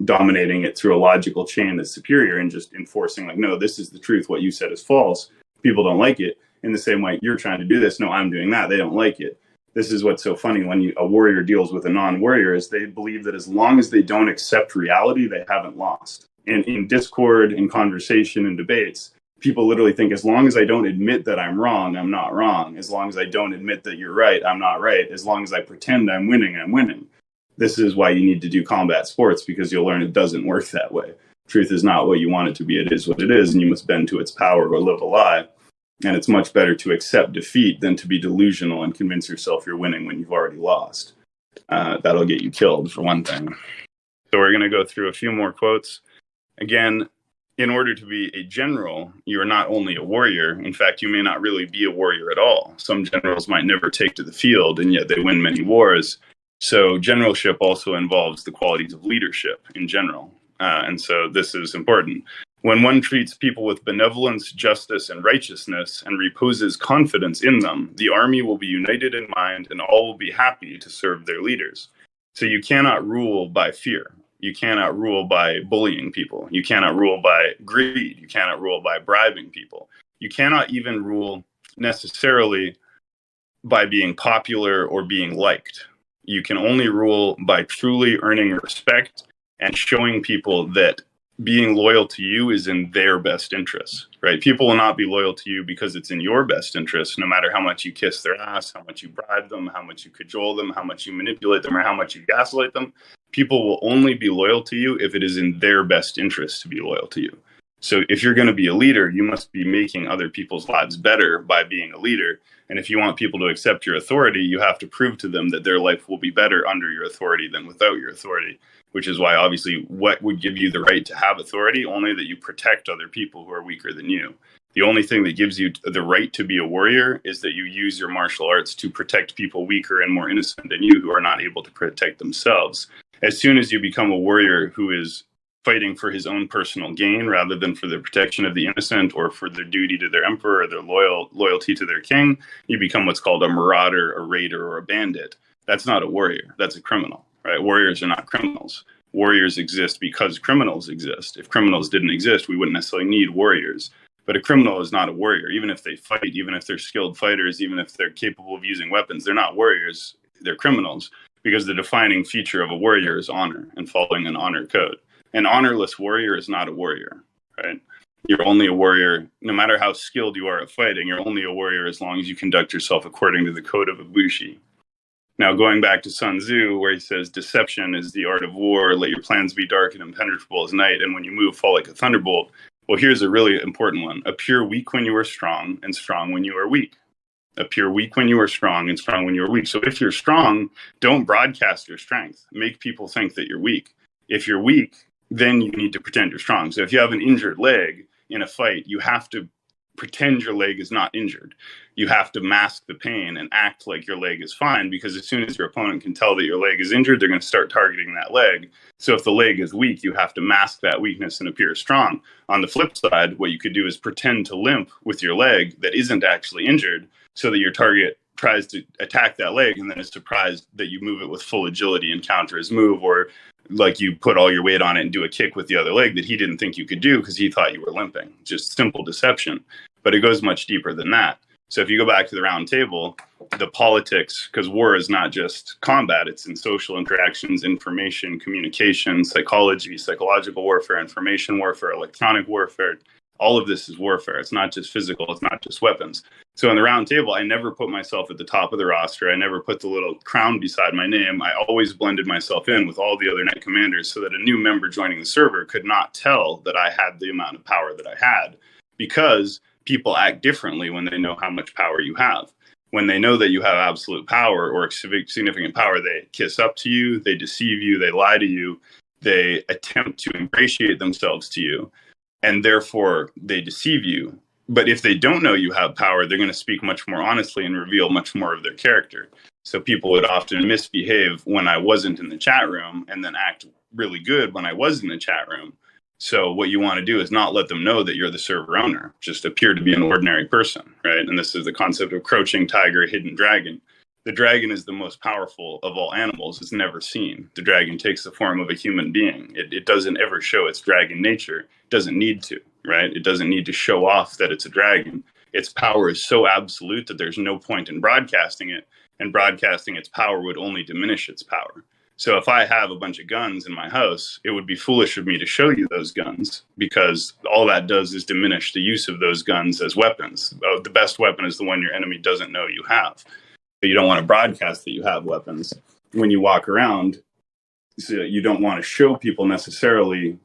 dominating it through a logical chain that's superior and just enforcing, like, no, this is the truth. What you said is false. People don't like it. In the same way, you're trying to do this. No, I'm doing that. They don't like it. This is what's so funny when a warrior deals with a non-warrior, is they believe that as long as they don't accept reality, they haven't lost. And in discord, in conversation, and debates, people literally think, as long as I don't admit that I'm wrong, I'm not wrong. As long as I don't admit that you're right, I'm not right. As long as I pretend I'm winning, I'm winning. This is why you need to do combat sports, because you'll learn it doesn't work that way. Truth is not what you want it to be. It is what it is, and you must bend to its power or live a lie. And it's much better to accept defeat than to be delusional and convince yourself you're winning when you've already lost. That'll get you killed, for one thing. So we're going to go through a few more quotes. Again, in order to be a general, you are not only a warrior. In fact, you may not really be a warrior at all. Some generals might never take to the field, and yet they win many wars. So generalship also involves the qualities of leadership in general. And so this is important. When one treats people with benevolence, justice, and righteousness, and reposes confidence in them, the army will be united in mind, and all will be happy to serve their leaders. So you cannot rule by fear. You cannot rule by bullying people. You cannot rule by greed. You cannot rule by bribing people. You cannot even rule necessarily by being popular or being liked. You can only rule by truly earning respect and showing people that being loyal to you is in their best interest, right? People will not be loyal to you because it's in your best interest, no matter how much you kiss their ass, how much you bribe them, how much you cajole them, how much you manipulate them, or how much you gaslight them. People will only be loyal to you if it is in their best interest to be loyal to you. So if you're going to be a leader, you must be making other people's lives better by being a leader. And if you want people to accept your authority, you have to prove to them that their life will be better under your authority than without your authority, which is why obviously what would give you the right to have authority? Only that you protect other people who are weaker than you. The only thing that gives you the right to be a warrior is that you use your martial arts to protect people weaker and more innocent than you who are not able to protect themselves. As soon as you become a warrior who is fighting for his own personal gain rather than for the protection of the innocent or for their duty to their emperor or their loyalty to their king, you become what's called a marauder, a raider, or a bandit. That's not a warrior. That's a criminal, right? Warriors are not criminals. Warriors exist because criminals exist. If criminals didn't exist, we wouldn't necessarily need warriors. But a criminal is not a warrior. Even if they fight, even if they're skilled fighters, even if they're capable of using weapons, they're not warriors. They're criminals, because the defining feature of a warrior is honor and following an honor code. An honorless warrior is not a warrior, right? You're only a warrior, no matter how skilled you are at fighting, you're only a warrior as long as you conduct yourself according to the code of a Bushi. Now, going back to Sun Tzu, where he says, deception is the art of war, let your plans be dark and impenetrable as night, and when you move, fall like a thunderbolt. Well, here's a really important one. Appear weak when you are strong, and strong when you are weak. Appear weak when you are strong, and strong when you are weak. So if you're strong, don't broadcast your strength. Make people think that you're weak. If you're weak, then you need to pretend you're strong. So if you have an injured leg in a fight, you have to pretend your leg is not injured. You have to mask the pain and act like your leg is fine, because as soon as your opponent can tell that your leg is injured, they're going to start targeting that leg. So if the leg is weak, you have to mask that weakness and appear strong. On the flip side, what you could do is pretend to limp with your leg that isn't actually injured, so that your target tries to attack that leg and then is surprised that you move it with full agility and counter his move, or like you put all your weight on it and do a kick with the other leg that he didn't think you could do because he thought you were limping. Just simple deception. But it goes much deeper than that. So if you go back to the round table, the politics, because war is not just combat, it's in social interactions, information, communication, psychology, psychological warfare, information warfare, electronic warfare. All of this is warfare. It's not just physical. It's not just weapons. So in the round table, I never put myself at the top of the roster. I never put the little crown beside my name. I always blended myself in with all the other knight commanders so that a new member joining the server could not tell that I had the amount of power that I had, because people act differently when they know how much power you have. When they know that you have absolute power or significant power, they kiss up to you, they deceive you, they lie to you, they attempt to ingratiate themselves to you, and therefore they deceive you. But if they don't know you have power, they're going to speak much more honestly and reveal much more of their character. So people would often misbehave when I wasn't in the chat room and then act really good when I was in the chat room. So what you want to do is not let them know that you're the server owner. Just appear to be an ordinary person, right? And this is the concept of crouching tiger, hidden dragon. The dragon is the most powerful of all animals. It's never seen. The dragon takes the form of a human being. It doesn't ever show its dragon nature. It doesn't need to, right? It doesn't need to show off that it's a dragon. Its power is so absolute that there's no point in broadcasting it, and broadcasting its power would only diminish its power. So if I have a bunch of guns in my house, it would be foolish of me to show you those guns, because all that does is diminish the use of those guns as weapons. The best weapon is the one your enemy doesn't know you have. But you don't want to broadcast that you have weapons. When you walk around, so you don't want to show people necessarily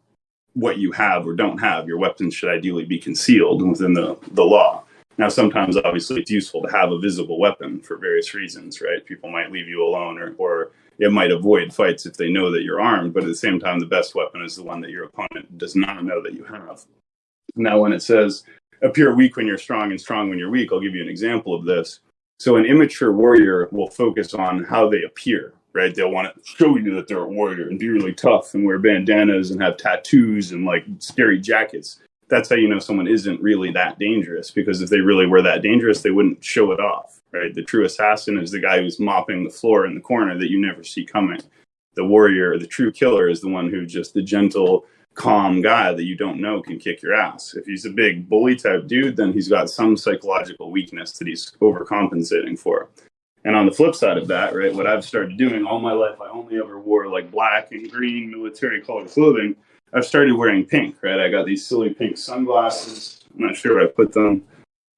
what you have or don't have. Your weapons should ideally be concealed within the law. Now, sometimes, obviously, it's useful to have a visible weapon for various reasons, right? People might leave you alone, or it might avoid fights if they know that you're armed. But at the same time, the best weapon is the one that your opponent does not know that you have. Now, when it says appear weak when you're strong and strong when you're weak, I'll give you an example of this. So an immature warrior will focus on how they appear, right? They'll want to show you that they're a warrior and be really tough and wear bandanas and have tattoos and like scary jackets. That's how you know someone isn't really that dangerous, because if they really were that dangerous, they wouldn't show it off, right? The true assassin is the guy who's mopping the floor in the corner that you never see coming. The warrior, the true killer, is the one who's just the gentle, calm guy that you don't know can kick your ass. If he's a big bully type dude, then he's got some psychological weakness that he's overcompensating for. And on the flip side of that, right, what I've started doing all my life, I only ever wore like black and green military colored clothing. I've started wearing pink, right? I got these silly pink sunglasses. I'm not sure where I put them,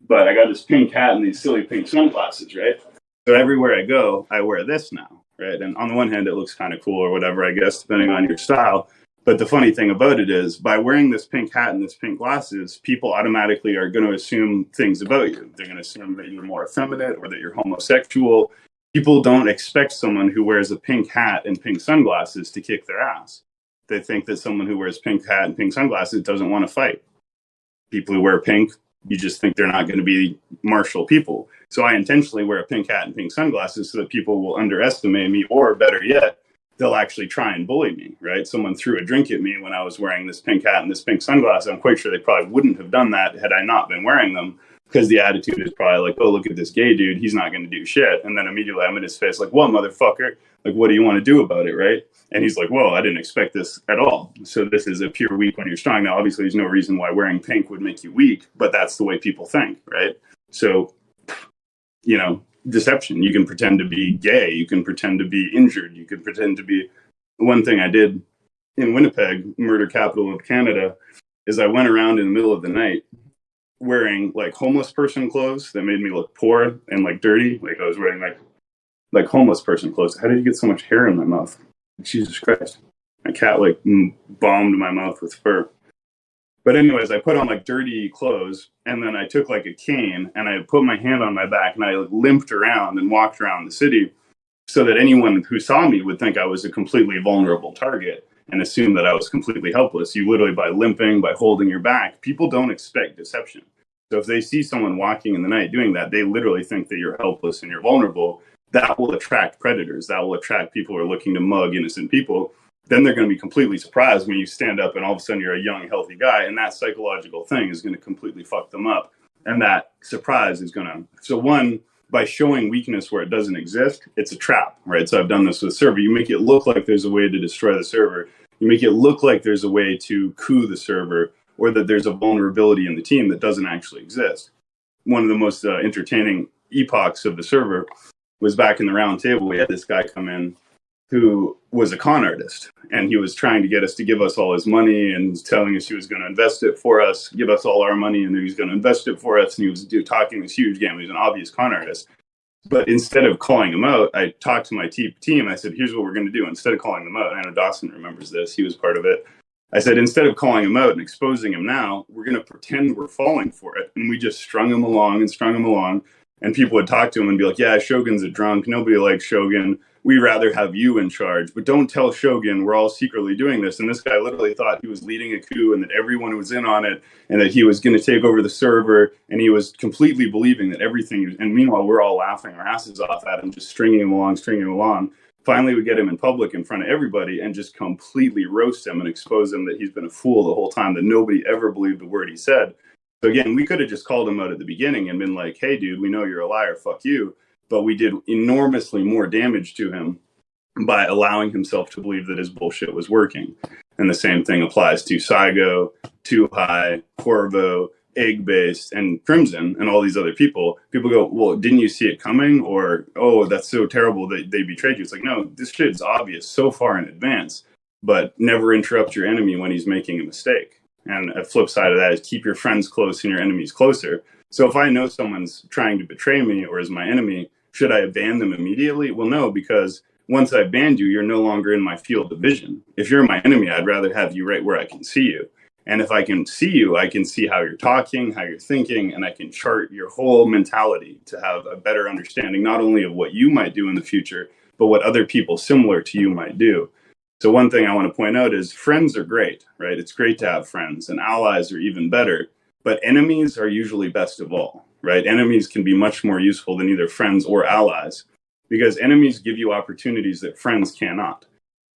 but I got this pink hat and these silly pink sunglasses, right? So everywhere I go, I wear this now, right? And on the one hand, it looks kind of cool or whatever, I guess, depending on your style. But the funny thing about it is, by wearing this pink hat and this pink glasses, people automatically are going to assume things about you. They're going to assume that you're more effeminate or that you're homosexual. People don't expect someone who wears a pink hat and pink sunglasses to kick their ass. They think that someone who wears pink hat and pink sunglasses doesn't want to fight. People who wear pink, you just think they're not going to be martial people. So I intentionally wear a pink hat and pink sunglasses so that people will underestimate me, or better yet, they'll actually try and bully me, right? Someone threw a drink at me when I was wearing this pink hat and this pink sunglasses. I'm quite sure they probably wouldn't have done that had I not been wearing them, because the attitude is probably like, oh, look at this gay dude. He's not going to do shit. And then immediately I'm in his face like, what, motherfucker? Like, what do you want to do about it, right? And he's like, whoa, I didn't expect this at all. So this is appear weak when you're strong. Now, obviously, there's no reason why wearing pink would make you weak, but that's the way people think, right? So, you know, deception. You can pretend to be gay. You can pretend to be injured. You can pretend to be... One thing I did in Winnipeg, murder capital of Canada, is I went around in the middle of the night wearing like homeless person clothes that made me look poor and like dirty. Like I was wearing like homeless person clothes. How did you get so much hair in my mouth? Jesus Christ. My cat like bombed my mouth with fur. But anyways, I put on like dirty clothes, and then I took like a cane and I put my hand on my back and I like limped around and walked around the city so that anyone who saw me would think I was a completely vulnerable target and assume that I was completely helpless. You literally, by limping, by holding your back, people don't expect deception. So if they see someone walking in the night doing that, they literally think that you're helpless and you're vulnerable. That will attract predators. That will attract people who are looking to mug innocent people. Then they're going to be completely surprised when you stand up and all of a sudden you're a young, healthy guy. And that psychological thing is going to completely fuck them up. And that surprise is going to... So one, by showing weakness where it doesn't exist, it's a trap, right? So I've done this with server. You make it look like there's a way to destroy the server. You make it look like there's a way to coup the server, or that there's a vulnerability in the team that doesn't actually exist. One of the most entertaining epochs of the server was back in the round table. We had this guy come in who was a con artist, and he was trying to get us to give us all his money and was telling us he was going to invest it for us, give us all our money, and he was going to invest it for us. And he was talking this huge game. He was an obvious con artist. But instead of calling him out, I talked to my team. I said, here's what we're going to do. Instead of calling them out, I know Dawson remembers this. He was part of it. I said, instead of calling him out and exposing him now, we're going to pretend we're falling for it. And we just strung him along and strung him along. And people would talk to him and be like, yeah, Shogun's a drunk. Nobody likes Shogun. We'd rather have you in charge. But don't tell Shogun we're all secretly doing this. And this guy literally thought he was leading a coup and that everyone was in on it and that he was going to take over the server. And he was completely believing that everything... And meanwhile, we're all laughing our asses off at him, just stringing him along. Finally, we get him in public in front of everybody and just completely roast him and expose him that he's been a fool the whole time, that nobody ever believed a word he said. So again, we could have just called him out at the beginning and been like, hey, dude, we know you're a liar, fuck you. But we did enormously more damage to him by allowing himself to believe that his bullshit was working. And the same thing applies to Saigo, Too High, Corvo, Egg-Based, and Crimson, and all these other people. People go, well, didn't you see it coming? Or, oh, that's so terrible that they betrayed you. It's like, no, this shit's obvious so far in advance, but never interrupt your enemy when he's making a mistake. And a flip side of that is keep your friends close and your enemies closer. So if I know someone's trying to betray me or is my enemy, should I ban them immediately? Well, no, because once I've banned you, you're no longer in my field of vision. If you're my enemy, I'd rather have you right where I can see you. And if I can see you, I can see how you're talking, how you're thinking, and I can chart your whole mentality to have a better understanding, not only of what you might do in the future, but what other people similar to you might do. So one thing I want to point out is friends are great, right? It's great to have friends, and allies are even better, but enemies are usually best of all, right? Enemies can be much more useful than either friends or allies because enemies give you opportunities that friends cannot.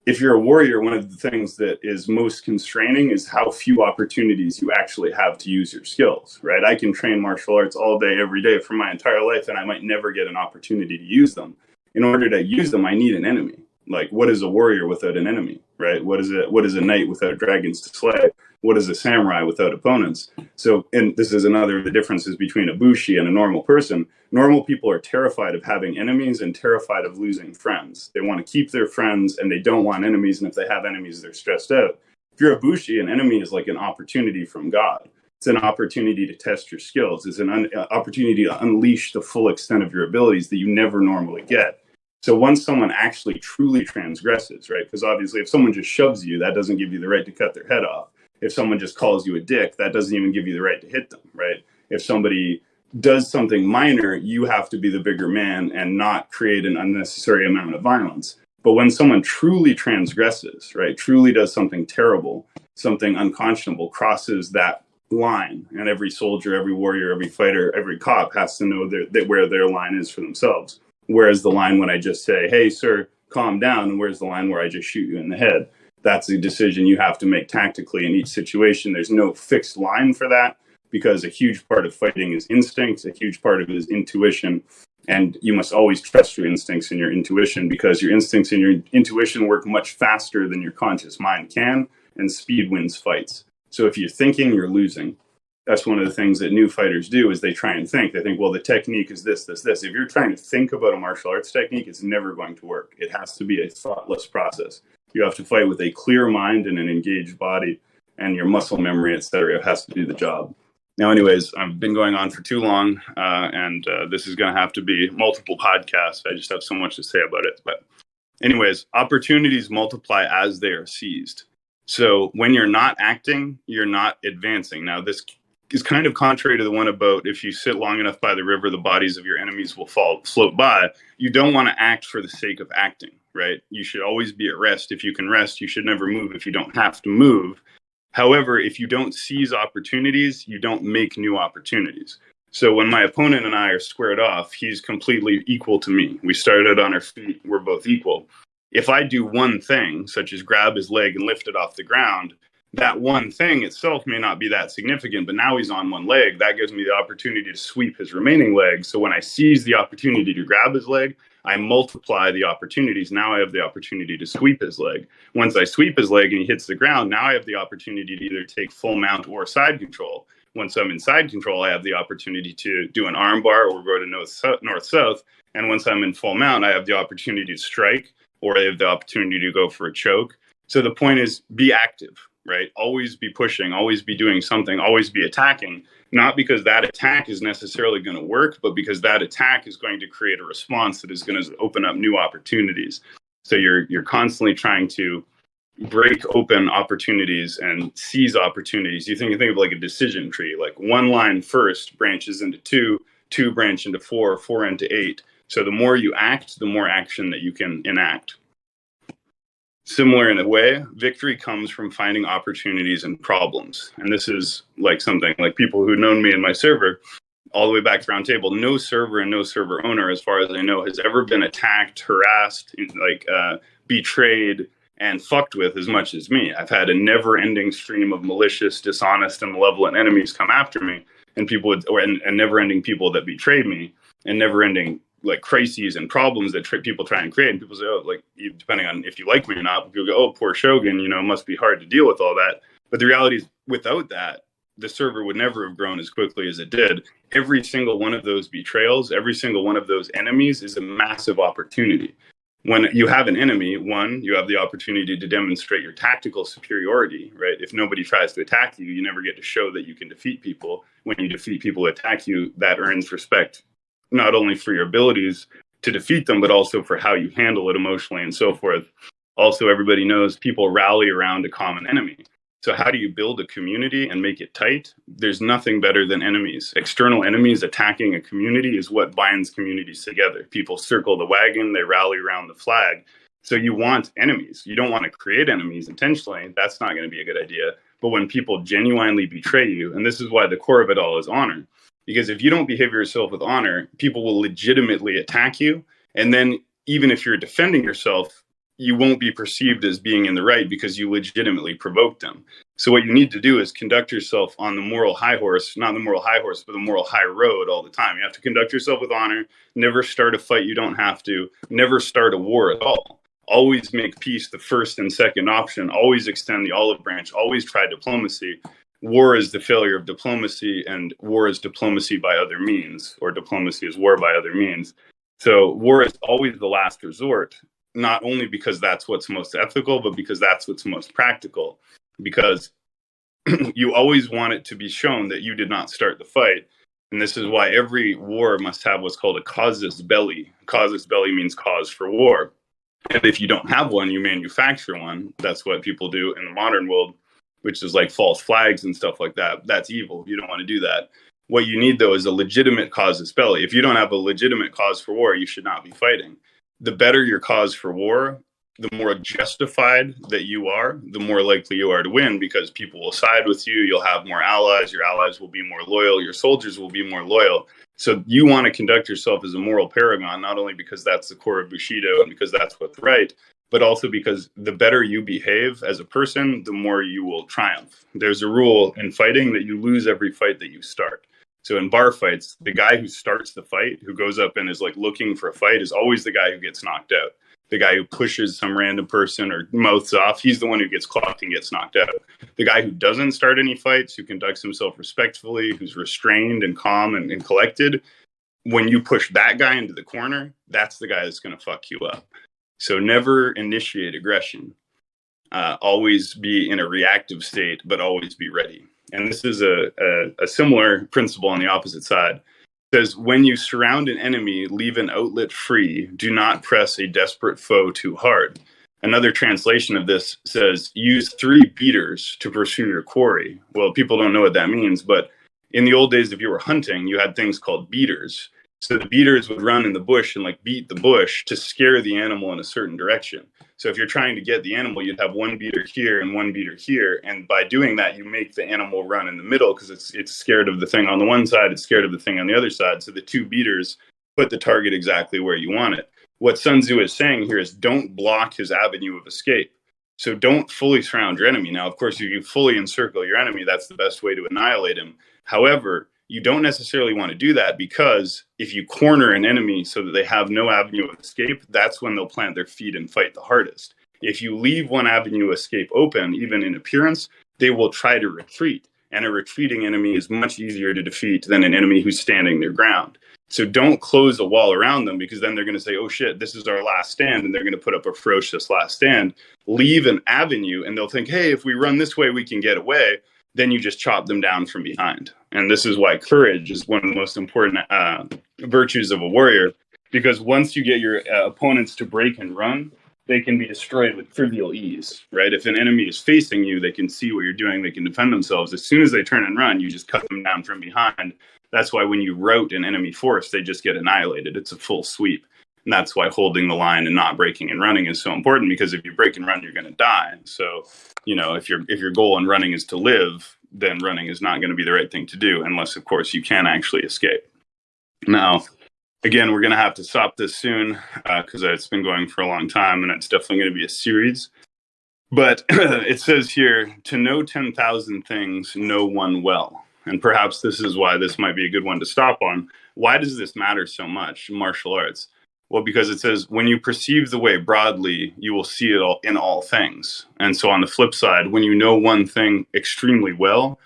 If you're a warrior, one of the things that is most constraining is how few opportunities you actually have to use your skills, right? I can train martial arts all day, every day for my entire life, and I might never get an opportunity to use them. In order to use them, I need an enemy. Like, what is a warrior without an enemy, right? What is a knight without dragons to slay? What is a samurai without opponents? So, and this is another of the differences between a Bushi and a normal person. Normal people are terrified of having enemies and terrified of losing friends. They want to keep their friends and they don't want enemies. And if they have enemies, they're stressed out. If you're a Bushi, an enemy is like an opportunity from God. It's an opportunity to test your skills. It's an opportunity to unleash the full extent of your abilities that you never normally get. So once someone actually truly transgresses, right? Because obviously if someone just shoves you, that doesn't give you the right to cut their head off. If someone just calls you a dick, that doesn't even give you the right to hit them, right? If somebody does something minor, you have to be the bigger man and not create an unnecessary amount of violence. But when someone truly transgresses, right, truly does something terrible, something unconscionable, crosses that line, and every soldier, every warrior, every fighter, every cop has to know where their line is for themselves. Whereas the line when I just say, hey, sir, calm down, and where's the line where I just shoot you in the head? That's a decision you have to make tactically in each situation. There's no fixed line for that because a huge part of fighting is instinct. A huge part of it is intuition. And you must always trust your instincts and your intuition because your instincts and your intuition work much faster than your conscious mind can, and speed wins fights. So if you're thinking, you're losing. That's one of the things that new fighters do is they try and think. They think, well, the technique is this, this, this. If you're trying to think about a martial arts technique, it's never going to work. It has to be a thoughtless process. You have to fight with a clear mind and an engaged body, and your muscle memory, etc., has to do the job. Now, anyways, I've been going on for too long, and this is going to have to be multiple podcasts. I just have so much to say about it. But anyways, opportunities multiply as they are seized. So when you're not acting, you're not advancing. Now, this is kind of contrary to the one about if you sit long enough by the river, the bodies of your enemies will float by. You don't want to act for the sake of acting, right? You should always be at rest. If you can rest, you should never move if you don't have to move. However, if you don't seize opportunities, you don't make new opportunities. So when my opponent and I are squared off, he's completely equal to me. We started on our feet. We're both equal. If I do one thing, such as grab his leg and lift it off the ground, that one thing itself may not be that significant, but now he's on one leg. That gives me the opportunity to sweep his remaining leg. So when I seize the opportunity to grab his leg, I multiply the opportunities. Now I have the opportunity to sweep his leg. Once I sweep his leg and he hits the ground, now I have the opportunity to either take full mount or side control. Once I'm in side control, I have the opportunity to do an arm bar or go to north-south. And once I'm in full mount, I have the opportunity to strike, or I have the opportunity to go for a choke. So the point is, be active, right? Always be pushing, always be doing something, always be attacking, not because that attack is necessarily going to work, but because that attack is going to create a response that is going to open up new opportunities. So you're constantly trying to break open opportunities and seize opportunities. You think of like a decision tree, like one line first branches into two branch into four into 8. So the more you act, the more action that you can enact. Similar in a way, victory comes from finding opportunities and problems. And this is like something like people who've known me in my server all the way back to Roundtable. No server and no server owner, as far as I know, has ever been attacked, harassed, betrayed, and fucked with as much as me. I've had a never-ending stream of malicious, dishonest, and malevolent enemies come after me, and never-ending people that betrayed me, and never-ending like crises and problems that people try and create. And people say, oh, like, depending on if you like me or not, people go, oh, poor Shogun, it must be hard to deal with all that. But the reality is, without that, the server would never have grown as quickly as it did. Every single one of those betrayals, every single one of those enemies is a massive opportunity. When you have an enemy, one, you have the opportunity to demonstrate your tactical superiority, right? If nobody tries to attack you, you never get to show that you can defeat people. When you defeat people who attack you, that earns respect, not only for your abilities to defeat them, but also for how you handle it emotionally and so forth. Also, everybody knows people rally around a common enemy. So how do you build a community and make it tight? There's nothing better than enemies. External enemies attacking a community is what binds communities together. People circle the wagon, they rally around the flag. So you want enemies. You don't want to create enemies intentionally. That's not going to be a good idea. But when people genuinely betray you, and this is why the core of it all is honor, because if you don't behave yourself with honor, people will legitimately attack you. And then even if you're defending yourself, you won't be perceived as being in the right because you legitimately provoked them. So what you need to do is conduct yourself on the moral high horse, not the moral high horse, but the moral high road all the time. You have to conduct yourself with honor, never start a fight you don't have to, never start a war at all. Always make peace the first and second option, always extend the olive branch, always try diplomacy. War is the failure of diplomacy, and war is diplomacy by other means, or diplomacy is war by other means. So war is always the last resort, not only because that's what's most ethical, but because that's what's most practical. Because you always want it to be shown that you did not start the fight. And this is why every war must have what's called a casus belli. Casus belli means cause for war. And if you don't have one, you manufacture one. That's what people do in the modern world, which is like false flags and stuff like that. That's evil. You don't want to do that. What you need, though, is a legitimate casus belli. If you don't have a legitimate cause for war, you should not be fighting. The better your cause for war, the more justified that you are, the more likely you are to win, because people will side with you. You'll have more allies. Your allies will be more loyal. Your soldiers will be more loyal. So you want to conduct yourself as a moral paragon, not only because that's the core of Bushido and because that's what's right, but also because the better you behave as a person, the more you will triumph. There's a rule in fighting that you lose every fight that you start. So in bar fights, the guy who starts the fight, who goes up and is like looking for a fight, is always the guy who gets knocked out. The guy who pushes some random person or mouths off, he's the one who gets clocked and gets knocked out. The guy who doesn't start any fights, who conducts himself respectfully, who's restrained and calm and collected, when you push that guy into the corner, that's the guy that's going to fuck you up. So never initiate aggression. Always be in a reactive state, but always be ready. And this is a similar principle on the opposite side. It says, when you surround an enemy, leave an outlet free. Do not press a desperate foe too hard. Another translation of this says, use 3 beaters to pursue your quarry. Well, people don't know what that means, but in the old days, if you were hunting, you had things called beaters. So the beaters would run in the bush and like beat the bush to scare the animal in a certain direction. So if you're trying to get the animal, you'd have one beater here and one beater here. And by doing that, you make the animal run in the middle because it's scared of the thing on the one side, it's scared of the thing on the other side. So the 2 beaters put the target exactly where you want it. What Sun Tzu is saying here is don't block his avenue of escape. So don't fully surround your enemy. Now, of course, if you fully encircle your enemy, that's the best way to annihilate him. However, you don't necessarily want to do that, because if you corner an enemy so that they have no avenue of escape, that's when they'll plant their feet and fight the hardest. If you leave one avenue of escape open, even in appearance, they will try to retreat. And a retreating enemy is much easier to defeat than an enemy who's standing their ground. So don't close a wall around them, because then they're going to say, oh shit, this is our last stand. And they're going to put up a ferocious last stand. Leave an avenue and they'll think, hey, if we run this way, we can get away. Then you just chop them down from behind. And this is why courage is one of the most important virtues of a warrior, because once you get your opponents to break and run, they can be destroyed with trivial ease, right? If an enemy is facing you, they can see what you're doing, they can defend themselves. As soon as they turn and run, you just cut them down from behind. That's why when you rout an enemy force, they just get annihilated. It's a full sweep. And that's why holding the line and not breaking and running is so important, because if you break and run, you're going to die. So, you know, if your goal in running is to live, then running is not going to be the right thing to do, unless, of course, you can actually escape. Now, again, we're going to have to stop this soon because it's been going for a long time, and it's definitely going to be a series. But it says here, to know 10,000 things, know one well. And perhaps this is why this might be a good one to stop on. Why does this matter so much, martial arts? Well, because it says, when you perceive the way broadly, you will see it all in all things. And so on the flip side, when you know one thing extremely well,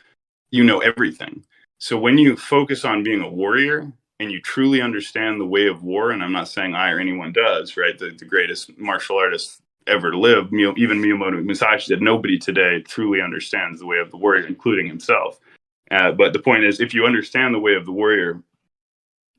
you know everything. So when you focus on being a warrior and you truly understand the way of war, and I'm not saying I or anyone does, right? The greatest martial artist ever to live, even Miyamoto Musashi said, nobody today truly understands the way of the warrior, including himself. But the point is, if you understand the way of the warrior,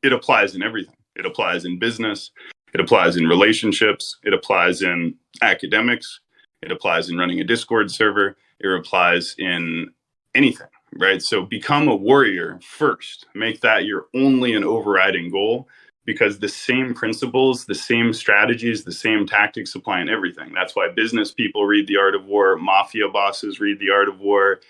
it applies in everything. It applies in business. It applies in relationships. It applies in academics. It applies in running a Discord server. It applies in anything, right? So become a warrior first. Make that your only and overriding goal, because the same principles, the same strategies, the same tactics apply in everything. That's why business people read The Art of War, mafia bosses read The Art of War.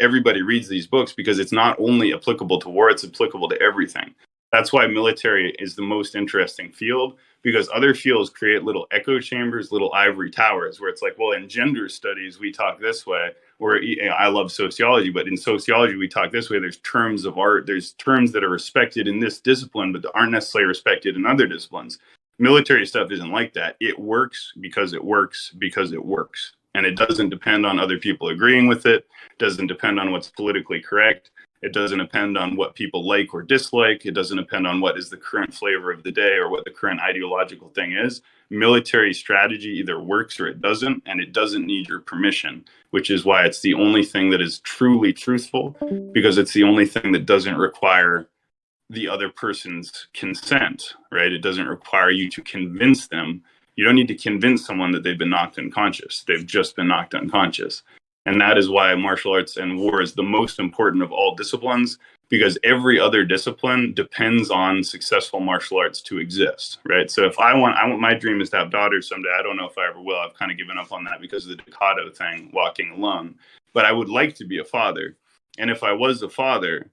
Everybody reads these books because it's not only applicable to war, it's applicable to everything. That's why military is the most interesting field, because other fields create little echo chambers, little ivory towers, where it's like, well, in gender studies, we talk this way, or I love sociology, but in sociology, we talk this way. There's terms of art, there's terms that are respected in this discipline, but aren't necessarily respected in other disciplines. Military stuff isn't like that. It works because it works because it works. And it doesn't depend on other people agreeing with it. It doesn't depend on what's politically correct. It doesn't depend on what people like or dislike. It doesn't depend on what is the current flavor of the day or what the current ideological thing is. Military strategy either works or it doesn't, and it doesn't need your permission, which is why it's the only thing that is truly truthful, because it's the only thing that doesn't require the other person's consent, right? It doesn't require you to convince them. You don't need to convince someone that they've been knocked unconscious. They've just been knocked unconscious. And that is why martial arts and war is the most important of all disciplines, because every other discipline depends on successful martial arts to exist, right? So if I want my dream is to have daughters someday. I don't know if I ever will. I've kind of given up on that because of the Ducato thing, walking alone. But I would like to be a father. And if I was a father,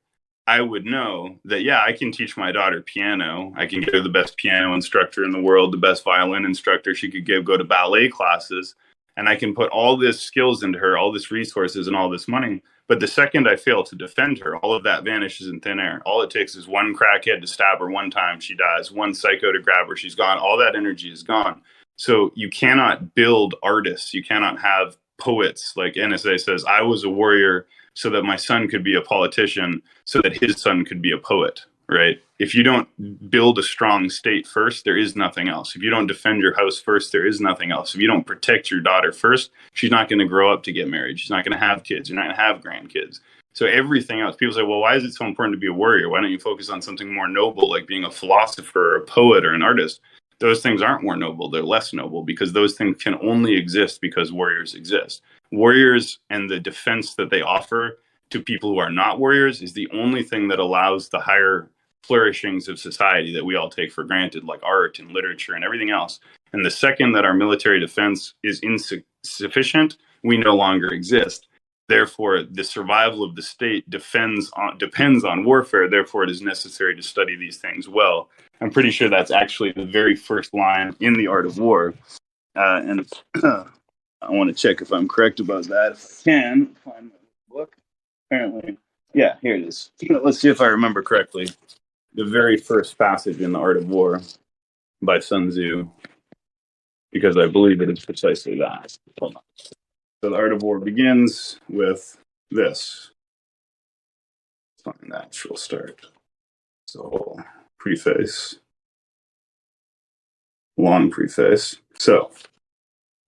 I would know that, yeah, I can teach my daughter piano. I can get her the best piano instructor in the world, the best violin instructor she could go to ballet classes. And I can put all this skills into her, all this resources and all this money. But the second I fail to defend her, all of that vanishes in thin air. All it takes is one crackhead to stab her one time, she dies. One psycho to grab her, she's gone. All that energy is gone. So you cannot build artists. You cannot have poets. Like NSA says, I was a warrior so that my son could be a politician, so that his son could be a poet, right? If you don't build a strong state first, there is nothing else. If you don't defend your house first, there is nothing else. If you don't protect your daughter first, she's not going to grow up to get married. She's not going to have kids. You're not going to have grandkids. So everything else, people say, well, why is it so important to be a warrior? Why don't you focus on something more noble, like being a philosopher or a poet or an artist? Those things aren't more noble. They're less noble, because those things can only exist because warriors exist. Warriors and the defense that they offer to people who are not warriors is the only thing that allows the higher flourishings of society that we all take for granted, like art and literature and everything else. And the second that our military defense is insufficient, we no longer exist. Therefore, the survival of the state depends on warfare. Therefore, it is necessary to study these things well. I'm pretty sure that's actually the very first line in The Art of War. And I want to check if I'm correct about that. If I can find my book. Apparently, yeah, here it is. Let's see if I remember correctly. The very first passage in The Art of War by Sun Tzu, because I believe it is precisely that. Hold on. So The Art of War begins with this. Let's find that. We'll start. So, preface. Long preface. So,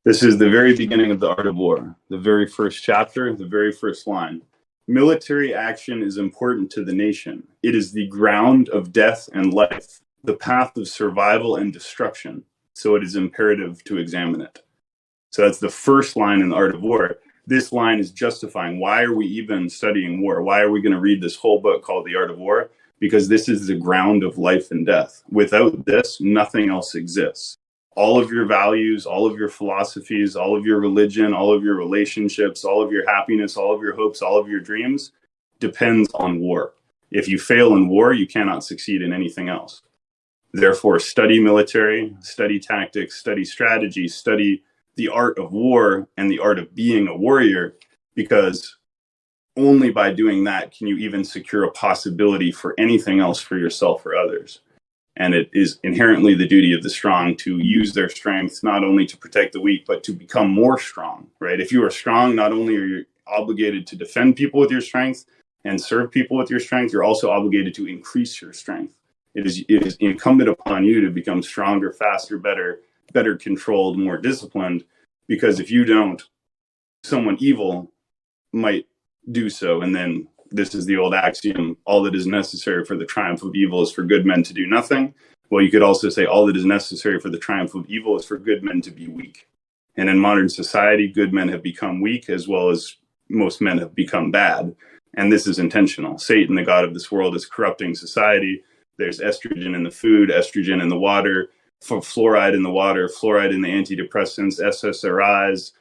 this is the very beginning of The Art of War, the very first chapter, the very first line. Military action is important to the nation. It is the ground of death and life, the path of survival and destruction. So it is imperative to examine it. So that's the first line in The Art of War. This line is justifying, why are we even studying war? Why are we going to read this whole book called The Art of War? Because this is the ground of life and death. Without this, nothing else exists. All of your values, all of your philosophies, all of your religion, all of your relationships, all of your happiness, all of your hopes, all of your dreams depends on war. If you fail in war, you cannot succeed in anything else. Therefore, study military, study tactics, study strategy, study the art of war and the art of being a warrior, because only by doing that can you even secure a possibility for anything else for yourself or others. And it is inherently the duty of the strong to use their strength, not only to protect the weak, but to become more strong, right? If you are strong, not only are you obligated to defend people with your strength and serve people with your strength, you're also obligated to increase your strength. It is incumbent upon you to become stronger, faster, better controlled, more disciplined, because if you don't, someone evil might do so. And then this is the old axiom, all that is necessary for the triumph of evil is for good men to do nothing. Well, you could also say all that is necessary for the triumph of evil is for good men to be weak. And in modern society, good men have become weak, as well as most men have become bad. And this is intentional. Satan, the god of this world, is corrupting society. There's estrogen in the food, estrogen in the water, fluoride in the water, fluoride in the antidepressants, SSRIs,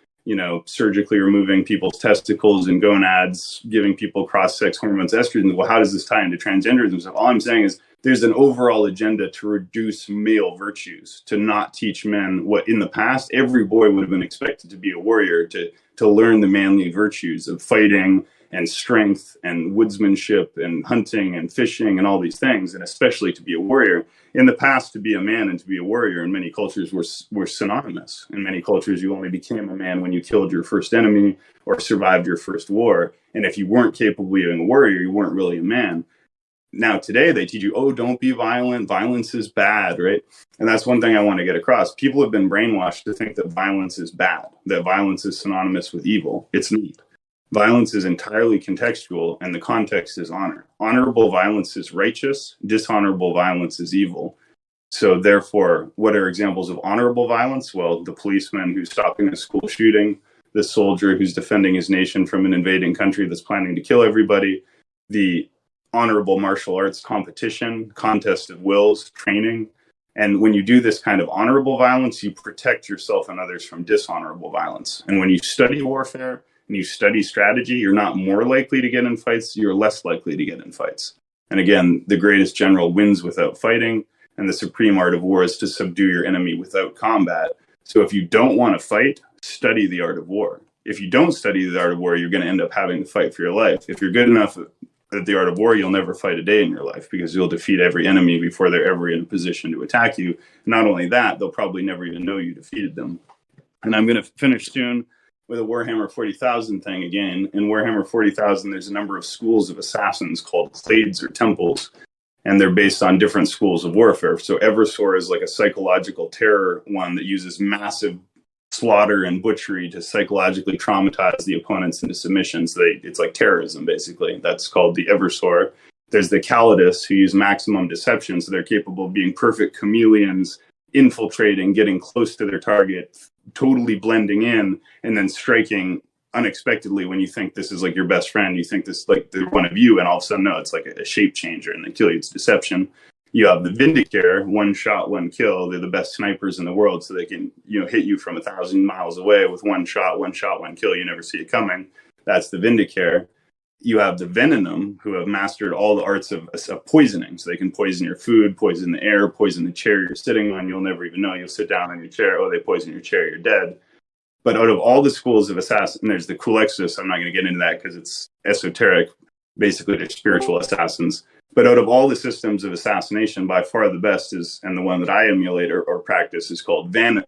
surgically removing people's testicles and gonads, giving people cross-sex hormones, estrogen. Well, how does this tie into transgenderism stuff? All I'm saying is there's an overall agenda to reduce male virtues, to not teach men what in the past every boy would have been expected to be a warrior, to learn the manly virtues of fighting and strength and woodsmanship and hunting and fishing and all these things, and especially to be a warrior. In the past, to be a man and to be a warrior in many cultures were synonymous. In many cultures, you only became a man when you killed your first enemy or survived your first war. And if you weren't capable of being a warrior, you weren't really a man. Now, today, they teach you, oh, don't be violent. Violence is bad, right? And that's one thing I want to get across. People have been brainwashed to think that violence is bad, that violence is synonymous with evil. It's not. Violence is entirely contextual, and the context is honor. Honorable violence is righteous. Dishonorable violence is evil. So therefore, what are examples of honorable violence? Well, the policeman who's stopping a school shooting, the soldier who's defending his nation from an invading country that's planning to kill everybody, the honorable martial arts competition, contest of wills, training. And when you do this kind of honorable violence, you protect yourself and others from dishonorable violence. And when you study warfare and you study strategy, you're not more likely to get in fights, you're less likely to get in fights. And again, the greatest general wins without fighting, and the supreme art of war is to subdue your enemy without combat. So if you don't want to fight, study the art of war. If you don't study the art of war, you're going to end up having to fight for your life. If you're good enough at the art of war, you'll never fight a day in your life because you'll defeat every enemy before they're ever in a position to attack you. Not only that, they'll probably never even know you defeated them. And I'm going to finish soon with a Warhammer 40,000 thing again. In Warhammer 40,000, there's a number of schools of assassins called clades or temples, and they're based on different schools of warfare. So Eversor is like a psychological terror one that uses massive slaughter and butchery to psychologically traumatize the opponents into submission. So it's like terrorism, basically. That's called the Eversor. There's the Calidus, who use maximum deception, so they're capable of being perfect chameleons, infiltrating, getting close to their target, totally blending in, and then striking unexpectedly when you think this is like your best friend. You think this like they're one of you, and all of a sudden, no, it's like a shape changer, and they kill you. It's deception. You have the Vindicare, one shot, one kill. They're the best snipers in the world, so they can hit you from 1,000 miles away with one shot, one kill. You never see it coming. That's the Vindicare. You have the Venenum, who have mastered all the arts of poisoning. So they can poison your food, poison the air, poison the chair you're sitting on. You'll never even know. You'll sit down on your chair. Oh, they poison your chair. You're dead. But out of all the schools of assassin, there's the Culexus. I'm not going to get into that because it's esoteric. Basically, they're spiritual assassins. But out of all the systems of assassination, by far the best is, and the one that I emulate or practice, is called Vanus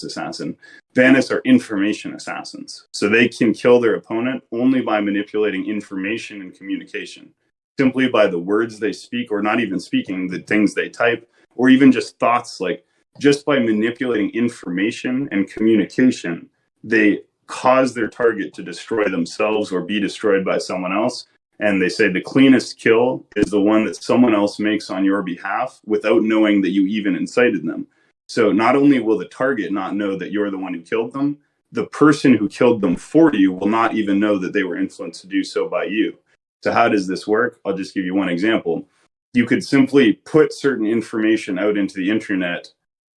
assassin. Vanus are information assassins. So they can kill their opponent only by manipulating information and communication, simply by the words they speak, or not even speaking, the things they type, or even just thoughts. Like just by manipulating information and communication, they cause their target to destroy themselves or be destroyed by someone else. And they say the cleanest kill is the one that someone else makes on your behalf without knowing that you even incited them. So not only will the target not know that you're the one who killed them, the person who killed them for you will not even know that they were influenced to do so by you. So how does this work? I'll just give you one example. You could simply put certain information out into the internet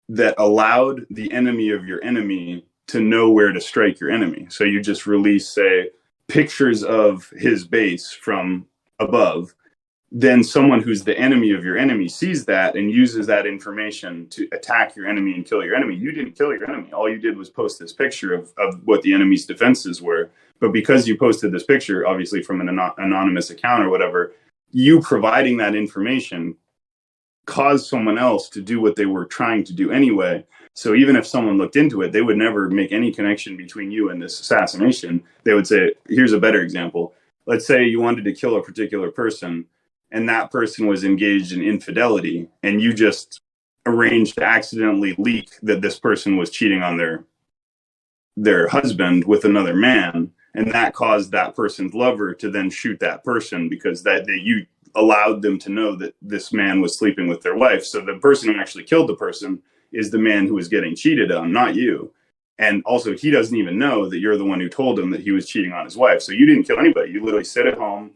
that allowed the enemy of your enemy to know where to strike your enemy. So you just release, say, pictures of his base from above. Then someone who's the enemy of your enemy sees that and uses that information to attack your enemy and kill your enemy. You didn't kill your enemy. All you did was post this picture of what the enemy's defenses were. But because you posted this picture, obviously from an anonymous account or whatever, you providing that information caused someone else to do what they were trying to do anyway. So even if someone looked into it, they would never make any connection between you and this assassination. They would say, here's a better example. Let's say you wanted to kill a particular person, and that person was engaged in infidelity, and you just arranged to accidentally leak that this person was cheating on their husband with another man, and that caused that person's lover to then shoot that person because you allowed them to know that this man was sleeping with their wife. So the person who actually killed the person is the man who was getting cheated on, not you. And also, he doesn't even know that you're the one who told him that he was cheating on his wife. So you didn't kill anybody. You literally sit at home,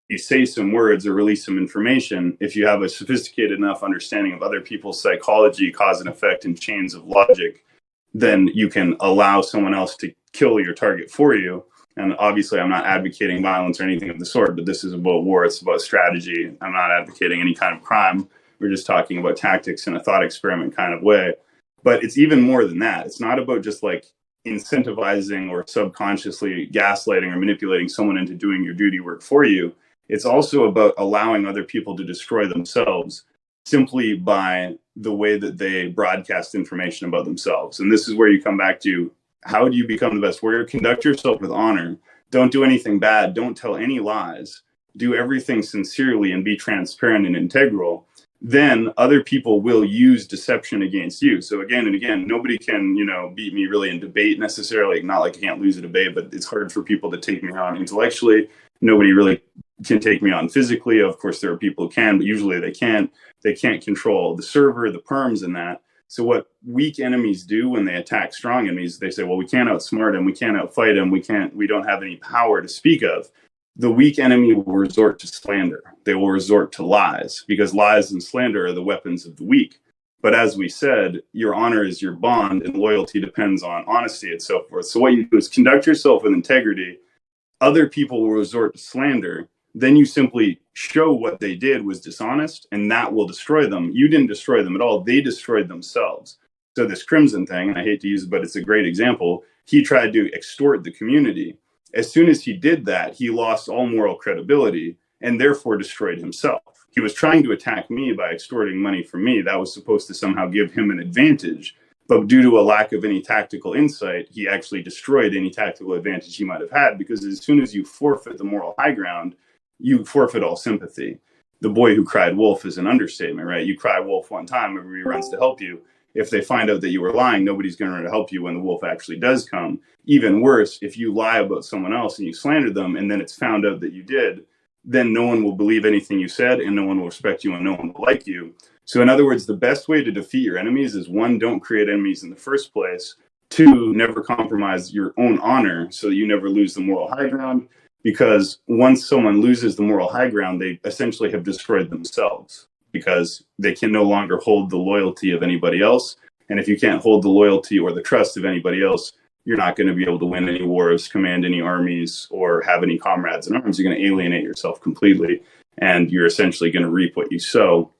you say some words or release some information. If you have a sophisticated enough understanding of other people's psychology, cause and effect, and chains of logic, then you can allow someone else to kill your target for you. And obviously, I'm not advocating violence or anything of the sort, but this is about war. It's about strategy. I'm not advocating any kind of crime. We're just talking about tactics in a thought experiment kind of way. But it's even more than that. It's not about just like incentivizing or subconsciously gaslighting or manipulating someone into doing your duty work for you. It's also about allowing other people to destroy themselves simply by the way that they broadcast information about themselves. And this is where you come back to, how do you become the best warrior? Conduct yourself with honor. Don't do anything bad. Don't tell any lies. Do everything sincerely and be transparent and integral. Then other people will use deception against you. So again and again, nobody can, beat me really in debate necessarily. Not like I can't lose a debate, but it's hard for people to take me on intellectually. Nobody really can take me on physically. Of course, there are people who can, but usually they can't. They can't control the server, the perms, and that. So what weak enemies do when they attack strong enemies, they say, well, we can't outsmart him, we can't outfight him, we don't have any power to speak of. The weak enemy will resort to slander. They will resort to lies, because lies and slander are the weapons of the weak. But as we said, your honor is your bond, and loyalty depends on honesty and so forth. So what you do is conduct yourself with integrity. Other people will resort to slander. Then you simply show what they did was dishonest, and that will destroy them. You didn't destroy them at all. They destroyed themselves. So this Crimson thing, and I hate to use it, but it's a great example. He tried to extort the community. As soon as he did that, he lost all moral credibility and therefore destroyed himself. He was trying to attack me by extorting money from me. That was supposed to somehow give him an advantage. But due to a lack of any tactical insight, he actually destroyed any tactical advantage he might have had, because as soon as you forfeit the moral high ground, you forfeit all sympathy. The boy who cried wolf is an understatement, right? You cry wolf one time, everybody runs to help you. If they find out that you were lying, nobody's going to run to help you when the wolf actually does come. Even worse, if you lie about someone else and you slander them, and then it's found out that you did, then no one will believe anything you said, and no one will respect you, and no one will like you. So in other words, the best way to defeat your enemies is, one, don't create enemies in the first place. Two, never compromise your own honor so that you never lose the moral high ground. Because once someone loses the moral high ground, they essentially have destroyed themselves, because they can no longer hold the loyalty of anybody else. And if you can't hold the loyalty or the trust of anybody else, you're not going to be able to win any wars, command any armies, or have any comrades in arms. You're going to alienate yourself completely, and you're essentially going to reap what you sow.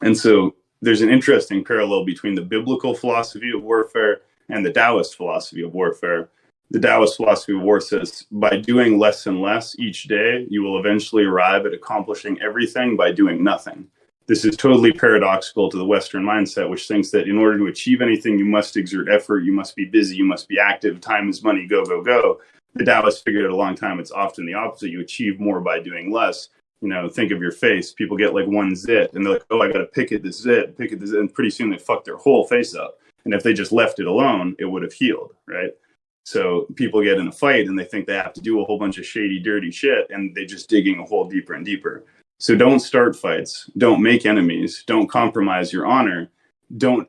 And so there's an interesting parallel between the biblical philosophy of warfare and the Taoist philosophy of warfare. The Taoist philosophy of war says, by doing less and less each day, you will eventually arrive at accomplishing everything by doing nothing. This is totally paradoxical to the Western mindset, which thinks that in order to achieve anything, you must exert effort, you must be busy, you must be active, time is money, go, go, go. The Taoists figured out a long time it's often the opposite. You achieve more by doing less. Think of your face. People get like one zit, and they're like, oh, I got to pick at this zit, and pretty soon they fuck their whole face up. And if they just left it alone, it would have healed, right? So people get in a fight and they think they have to do a whole bunch of shady, dirty shit, and they're just digging a hole deeper and deeper. So don't start fights. Don't make enemies. Don't compromise your honor. Don't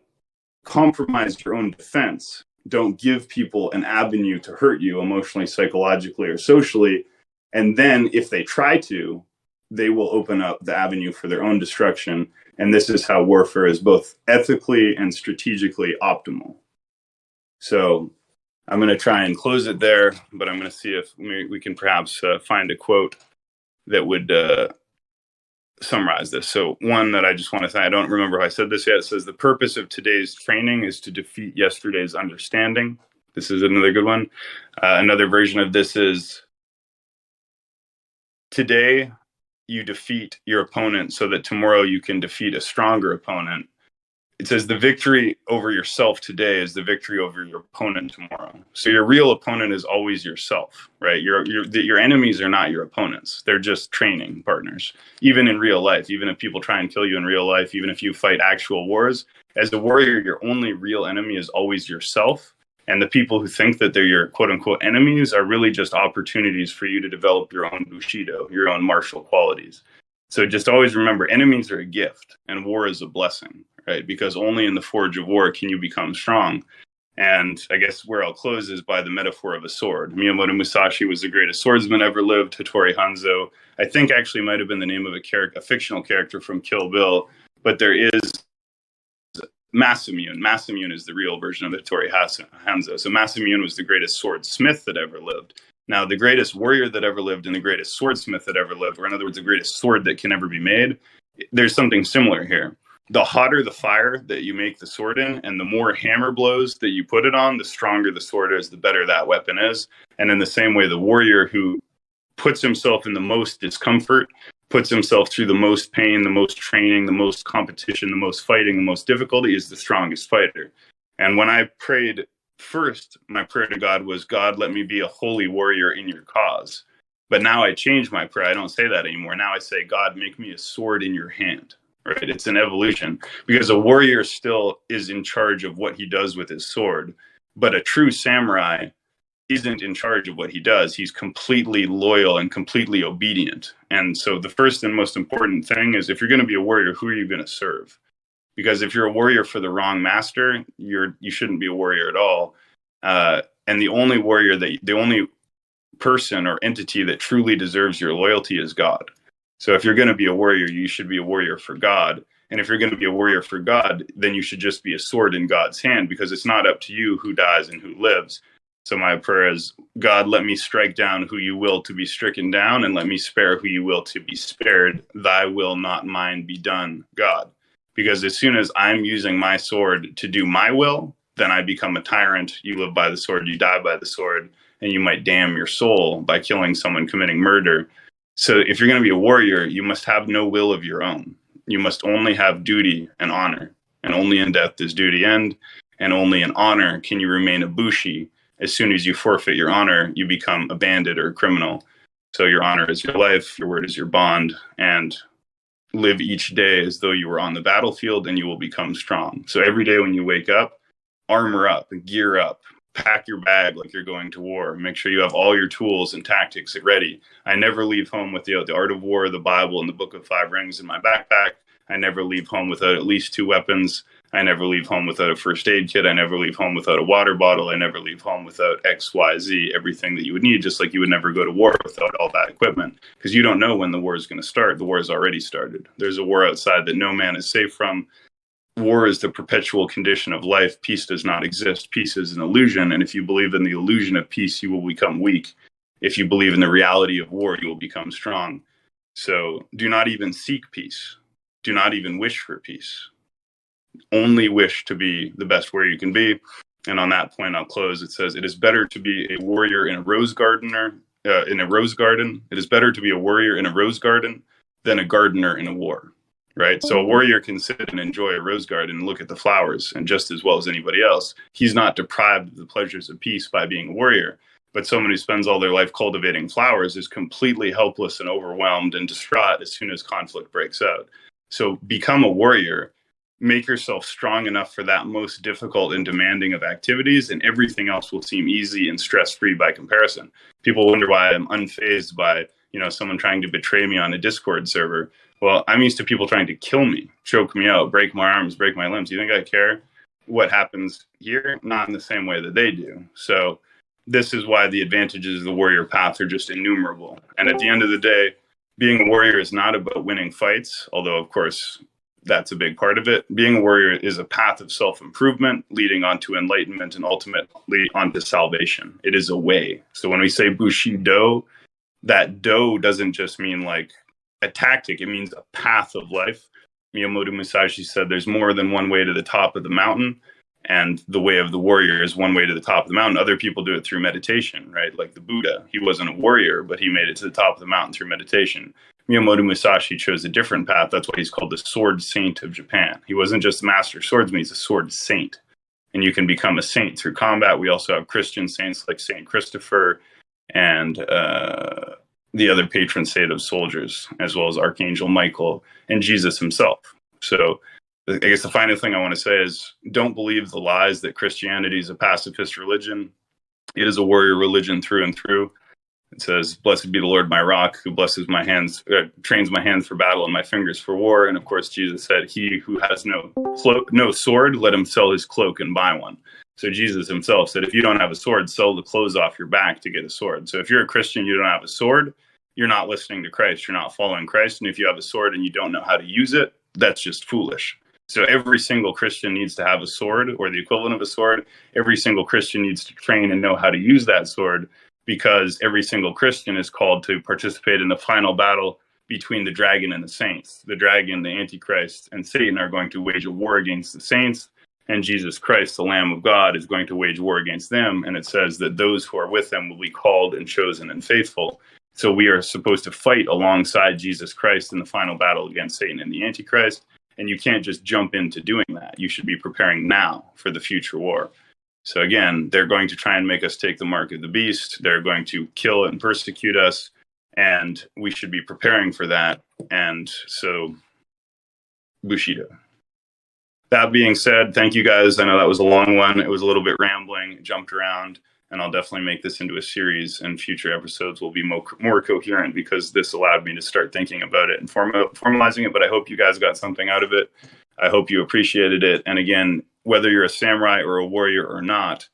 compromise your own defense. Don't give people an avenue to hurt you emotionally, psychologically, or socially. And then if they try to, they will open up the avenue for their own destruction. And this is how warfare is both ethically and strategically optimal. So I'm going to try and close it there, but I'm going to see if we can perhaps find a quote that would summarize this. So one that I just want to say, I don't remember how I said this yet. It says, the purpose of today's training is to defeat yesterday's understanding. This is another good one. Another version of this is, today you defeat your opponent so that tomorrow you can defeat a stronger opponent. It says the victory over yourself today is the victory over your opponent tomorrow. So your real opponent is always yourself, right? Your enemies are not your opponents. They're just training partners. Even in real life, even if people try and kill you in real life, even if you fight actual wars, as a warrior, your only real enemy is always yourself. And the people who think that they're your quote unquote enemies are really just opportunities for you to develop your own Bushido, your own martial qualities. So just always remember, enemies are a gift and war is a blessing, right? Because only in the forge of war can you become strong. And I guess where I'll close is by the metaphor of a sword. Miyamoto Musashi was the greatest swordsman ever lived. Hattori Hanzo, I think, actually might have been the name of a fictional character from Kill Bill. But there is Masamune. Masamune is the real version of Hattori Hanzo. So Masamune was the greatest swordsmith that ever lived. Now, the greatest warrior that ever lived and the greatest swordsmith that ever lived, or in other words, the greatest sword that can ever be made, there's something similar here. The hotter the fire that you make the sword in, and the more hammer blows that you put it on, the stronger the sword is, the better that weapon is. And in the same way, the warrior who puts himself in the most discomfort, puts himself through the most pain, the most training, the most competition, the most fighting, the most difficulty, is the strongest fighter. And when I prayed first, my prayer to God was, God, let me be a holy warrior in your cause. But now I changed my prayer. I don't say that anymore. Now I say, God, make me a sword in your hand. Right? It's an evolution, because a warrior still is in charge of what he does with his sword. But a true samurai isn't in charge of what he does. He's completely loyal and completely obedient. And so the first and most important thing is, if you're going to be a warrior, who are you going to serve? Because if you're a warrior for the wrong master, you shouldn't be a warrior at all. And the only person or entity that truly deserves your loyalty is God. So if you're going to be a warrior, you should be a warrior for God. And if you're going to be a warrior for God, then you should just be a sword in God's hand, because it's not up to you who dies and who lives. So my prayer is, God, let me strike down who you will to be stricken down, and let me spare who you will to be spared. Thy will, not mine, be done, God. Because as soon as I'm using my sword to do my will, then I become a tyrant. You live by the sword, you die by the sword, and you might damn your soul by killing someone, committing murder. So if you're going to be a warrior, you must have no will of your own. You must only have duty and honor. And only in death does duty end. And only in honor can you remain a Bushi. As soon as you forfeit your honor, you become a bandit or a criminal. So your honor is your life, your word is your bond, and live each day as though you were on the battlefield, and you will become strong. So every day when you wake up, armor up, gear up. Pack your bag like you're going to war. Make sure you have all your tools and tactics ready. I never leave home without the Art of War, the Bible, and the Book of Five Rings in my backpack. I never leave home without at least 2 weapons. I never leave home without a first aid kit. I never leave home without a water bottle. I never leave home without X, Y, Z, everything that you would need, just like you would never go to war without all that equipment, because you don't know when the war is going to start. The war has already started. There's a war outside that no man is safe from. War is the perpetual condition of life. Peace does not exist. Peace is an illusion. And if you believe in the illusion of peace, you will become weak. If you believe in the reality of war, you will become strong. So do not even seek peace. Do not even wish for peace. Only wish to be the best warrior you can be. And on that point, I'll close. It says, it is better to be a warrior in a rose garden. It is better to be a warrior in a rose garden than a gardener in a war. Right? So a warrior can sit and enjoy a rose garden and look at the flowers, and just as well as anybody else, he's not deprived of the pleasures of peace by being a warrior. But someone who spends all their life cultivating flowers is completely helpless and overwhelmed and distraught as soon as conflict breaks out. So become a warrior, make yourself strong enough for that most difficult and demanding of activities, and everything else will seem easy and stress-free by comparison. People wonder why I'm unfazed by, someone trying to betray me on a Discord server. Well, I'm used to people trying to kill me, choke me out, break my arms, break my limbs. You think I care what happens here? Not in the same way that they do. So this is why the advantages of the warrior path are just innumerable. And at the end of the day, being a warrior is not about winning fights, although, of course, that's a big part of it. Being a warrior is a path of self-improvement leading on to enlightenment and ultimately onto salvation. It is a way. So when we say Bushido, that do doesn't just mean like a tactic. It means a path of life. Miyamoto Musashi said there's more than one way to the top of the mountain, and the way of the warrior is one way to the top of the mountain. Other people do it through meditation, right? Like the Buddha. He wasn't a warrior, but he made it to the top of the mountain through meditation. Miyamoto Musashi chose a different path. That's why he's called the sword saint of Japan. He wasn't just a master swordsman, he's a sword saint. And you can become a saint through combat. We also have Christian saints like Saint Christopher and the other patron saint of soldiers, as well as Archangel Michael and Jesus himself. So I guess the final thing I want to say is, don't believe the lies that Christianity is a pacifist religion. It is a warrior religion through and through. It says, blessed be the Lord, my rock, who blesses my hands, trains my hands for battle and my fingers for war. And of course, Jesus said, he who has no sword, let him sell his cloak and buy one. So Jesus himself said, if you don't have a sword, sell the clothes off your back to get a sword. So if you're a Christian, you don't have a sword, you're not listening to Christ, you're not following Christ. And if you have a sword and you don't know how to use it, that's just foolish. So every single Christian needs to have a sword or the equivalent of a sword. Every single Christian needs to train and know how to use that sword, because every single Christian is called to participate in the final battle between the dragon and the saints. The dragon, the Antichrist, and Satan are going to wage a war against the saints, and Jesus Christ, the Lamb of God, is going to wage war against them. And it says that those who are with him will be called and chosen and faithful. So we are supposed to fight alongside Jesus Christ in the final battle against Satan and the Antichrist. And you can't just jump into doing that. You should be preparing now for the future war. So again, they're going to try and make us take the mark of the beast. They're going to kill and persecute us. And we should be preparing for that. And so, Bushido. That being said, thank you guys. I know that was a long one. It was a little bit rambling, it jumped around, and I'll definitely make this into a series, and future episodes will be more coherent, because this allowed me to start thinking about it and formalizing it. But I hope you guys got something out of it. I hope you appreciated it. And again, whether you're a samurai or a warrior or not,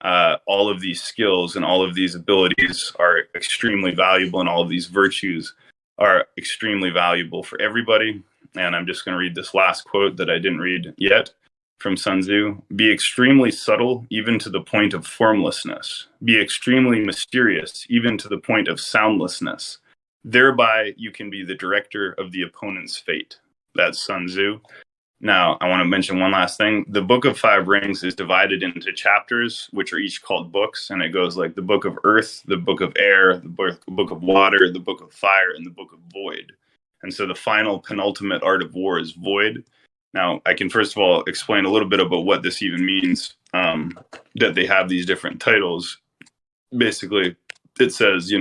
all of these skills and all of these abilities are extremely valuable, and all of these virtues are extremely valuable for everybody. And I'm just going to read this last quote that I didn't read yet from Sun Tzu. Be extremely subtle, even to the point of formlessness. Be extremely mysterious, even to the point of soundlessness. Thereby, you can be the director of the opponent's fate. That's Sun Tzu. Now, I want to mention one last thing. The Book of Five Rings is divided into chapters, which are each called books. And it goes like the Book of Earth, the Book of Air, the Book of Water, the Book of Fire, and the Book of Void. And so the final penultimate art of war is void. Now, I can first of all explain a little bit about what this even means, that they have these different titles. Basically, it says,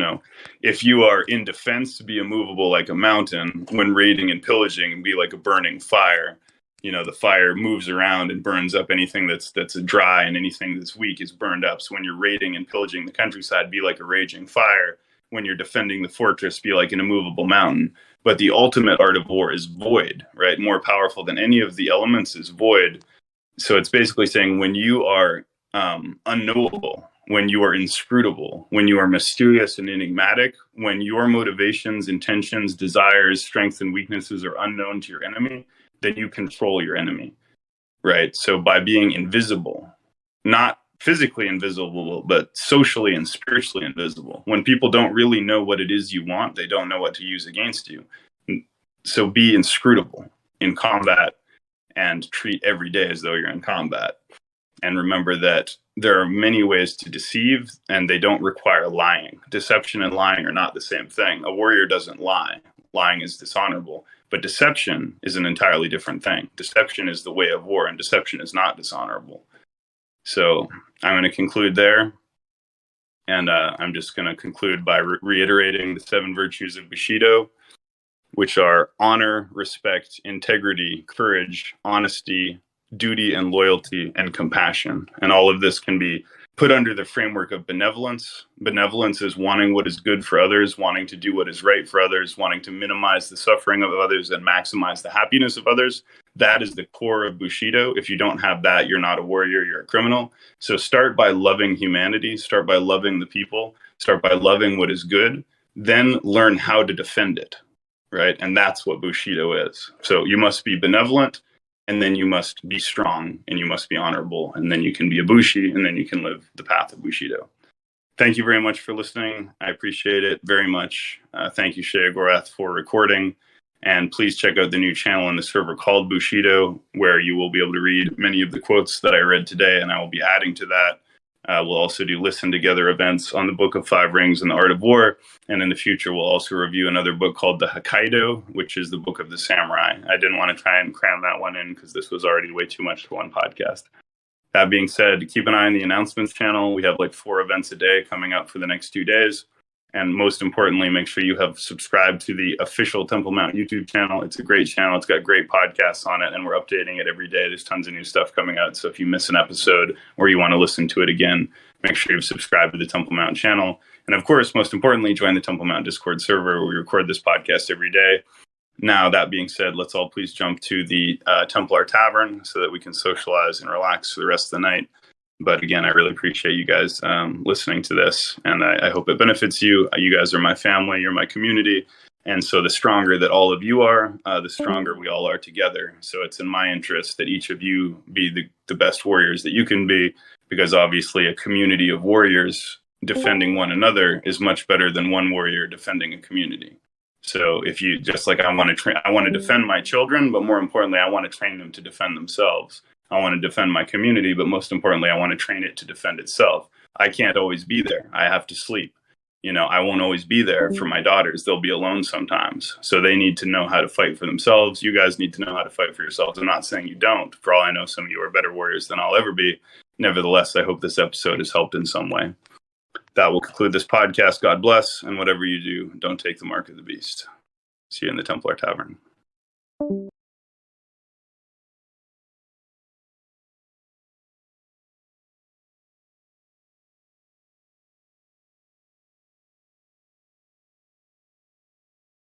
if you are in defense, be immovable like a mountain. When raiding and pillaging, be like a burning fire. The fire moves around and burns up anything that's dry, and anything that's weak is burned up. So when you're raiding and pillaging the countryside, be like a raging fire. When you're defending the fortress, be like an immovable mountain. But the ultimate art of war is void, right? More powerful than any of the elements is void. So it's basically saying when you are unknowable, when you are inscrutable, when you are mysterious and enigmatic, when your motivations, intentions, desires, strengths, and weaknesses are unknown to your enemy, then you control your enemy, right? So by being invisible, not physically invisible, but socially and spiritually invisible. When people don't really know what it is you want, they don't know what to use against you. So be inscrutable in combat and treat every day as though you're in combat. And remember that there are many ways to deceive, and they don't require lying. Deception and lying are not the same thing. A warrior doesn't lie. Lying is dishonorable. But deception is an entirely different thing. Deception is the way of war, and deception is not dishonorable. So I'm going to conclude there. And I'm just going to conclude by reiterating the 7 virtues of Bushido, which are honor, respect, integrity, courage, honesty, duty and loyalty, and compassion. And all of this can be put under the framework of benevolence. Benevolence is wanting what is good for others, wanting to do what is right for others, wanting to minimize the suffering of others and maximize the happiness of others. That is the core of Bushido. If you don't have that, you're not a warrior, you're a criminal. So start by loving humanity, start by loving the people, start by loving what is good, then learn how to defend it, right? And that's what Bushido is. So you must be benevolent, and then you must be strong, and you must be honorable, and then you can be a Bushi, and then you can live the path of Bushido. Thank you very much for listening. I appreciate it very much. Thank you, Shea Gorath, for recording. And please check out the new channel in the server called Bushido, where you will be able to read many of the quotes that I read today, and I will be adding to that. We'll also do listen together events on the Book of Five Rings and the Art of War. And in the future, we'll also review another book called the Hokkaido, which is the Book of the Samurai. I didn't want to try and cram that one in because this was already way too much for one podcast. That being said, keep an eye on the announcements channel. We have like 4 events a day coming up for the next 2 days. And most importantly, make sure you have subscribed to the official Temple Mount YouTube channel. It's a great channel. It's got great podcasts on it, and we're updating it every day. There's tons of new stuff coming out. So if you miss an episode or you want to listen to it again, make sure you've subscribed to the Temple Mount channel. And of course, most importantly, join the Temple Mount Discord server where we record this podcast every day. Now, that being said, let's all please jump to the Templar Tavern so that we can socialize and relax for the rest of the night. But again, I really appreciate you guys listening to this, and I hope it benefits you. You guys are my family, you're my community. And so the stronger that all of you are, the stronger we all are together. So it's in my interest that each of you be the best warriors that you can be, because obviously a community of warriors defending one another is much better than one warrior defending a community. So if you just like, I want to defend my children, but more importantly, I want to train them to defend themselves. I want to defend my community, but most importantly, I want to train it to defend itself. I can't always be there. I have to sleep. I won't always be there for my daughters. They'll be alone sometimes. So they need to know how to fight for themselves. You guys need to know how to fight for yourselves. I'm not saying you don't. For all I know, some of you are better warriors than I'll ever be. Nevertheless, I hope this episode has helped in some way. That will conclude this podcast. God bless. And whatever you do, don't take the mark of the beast. See you in the Templar Tavern.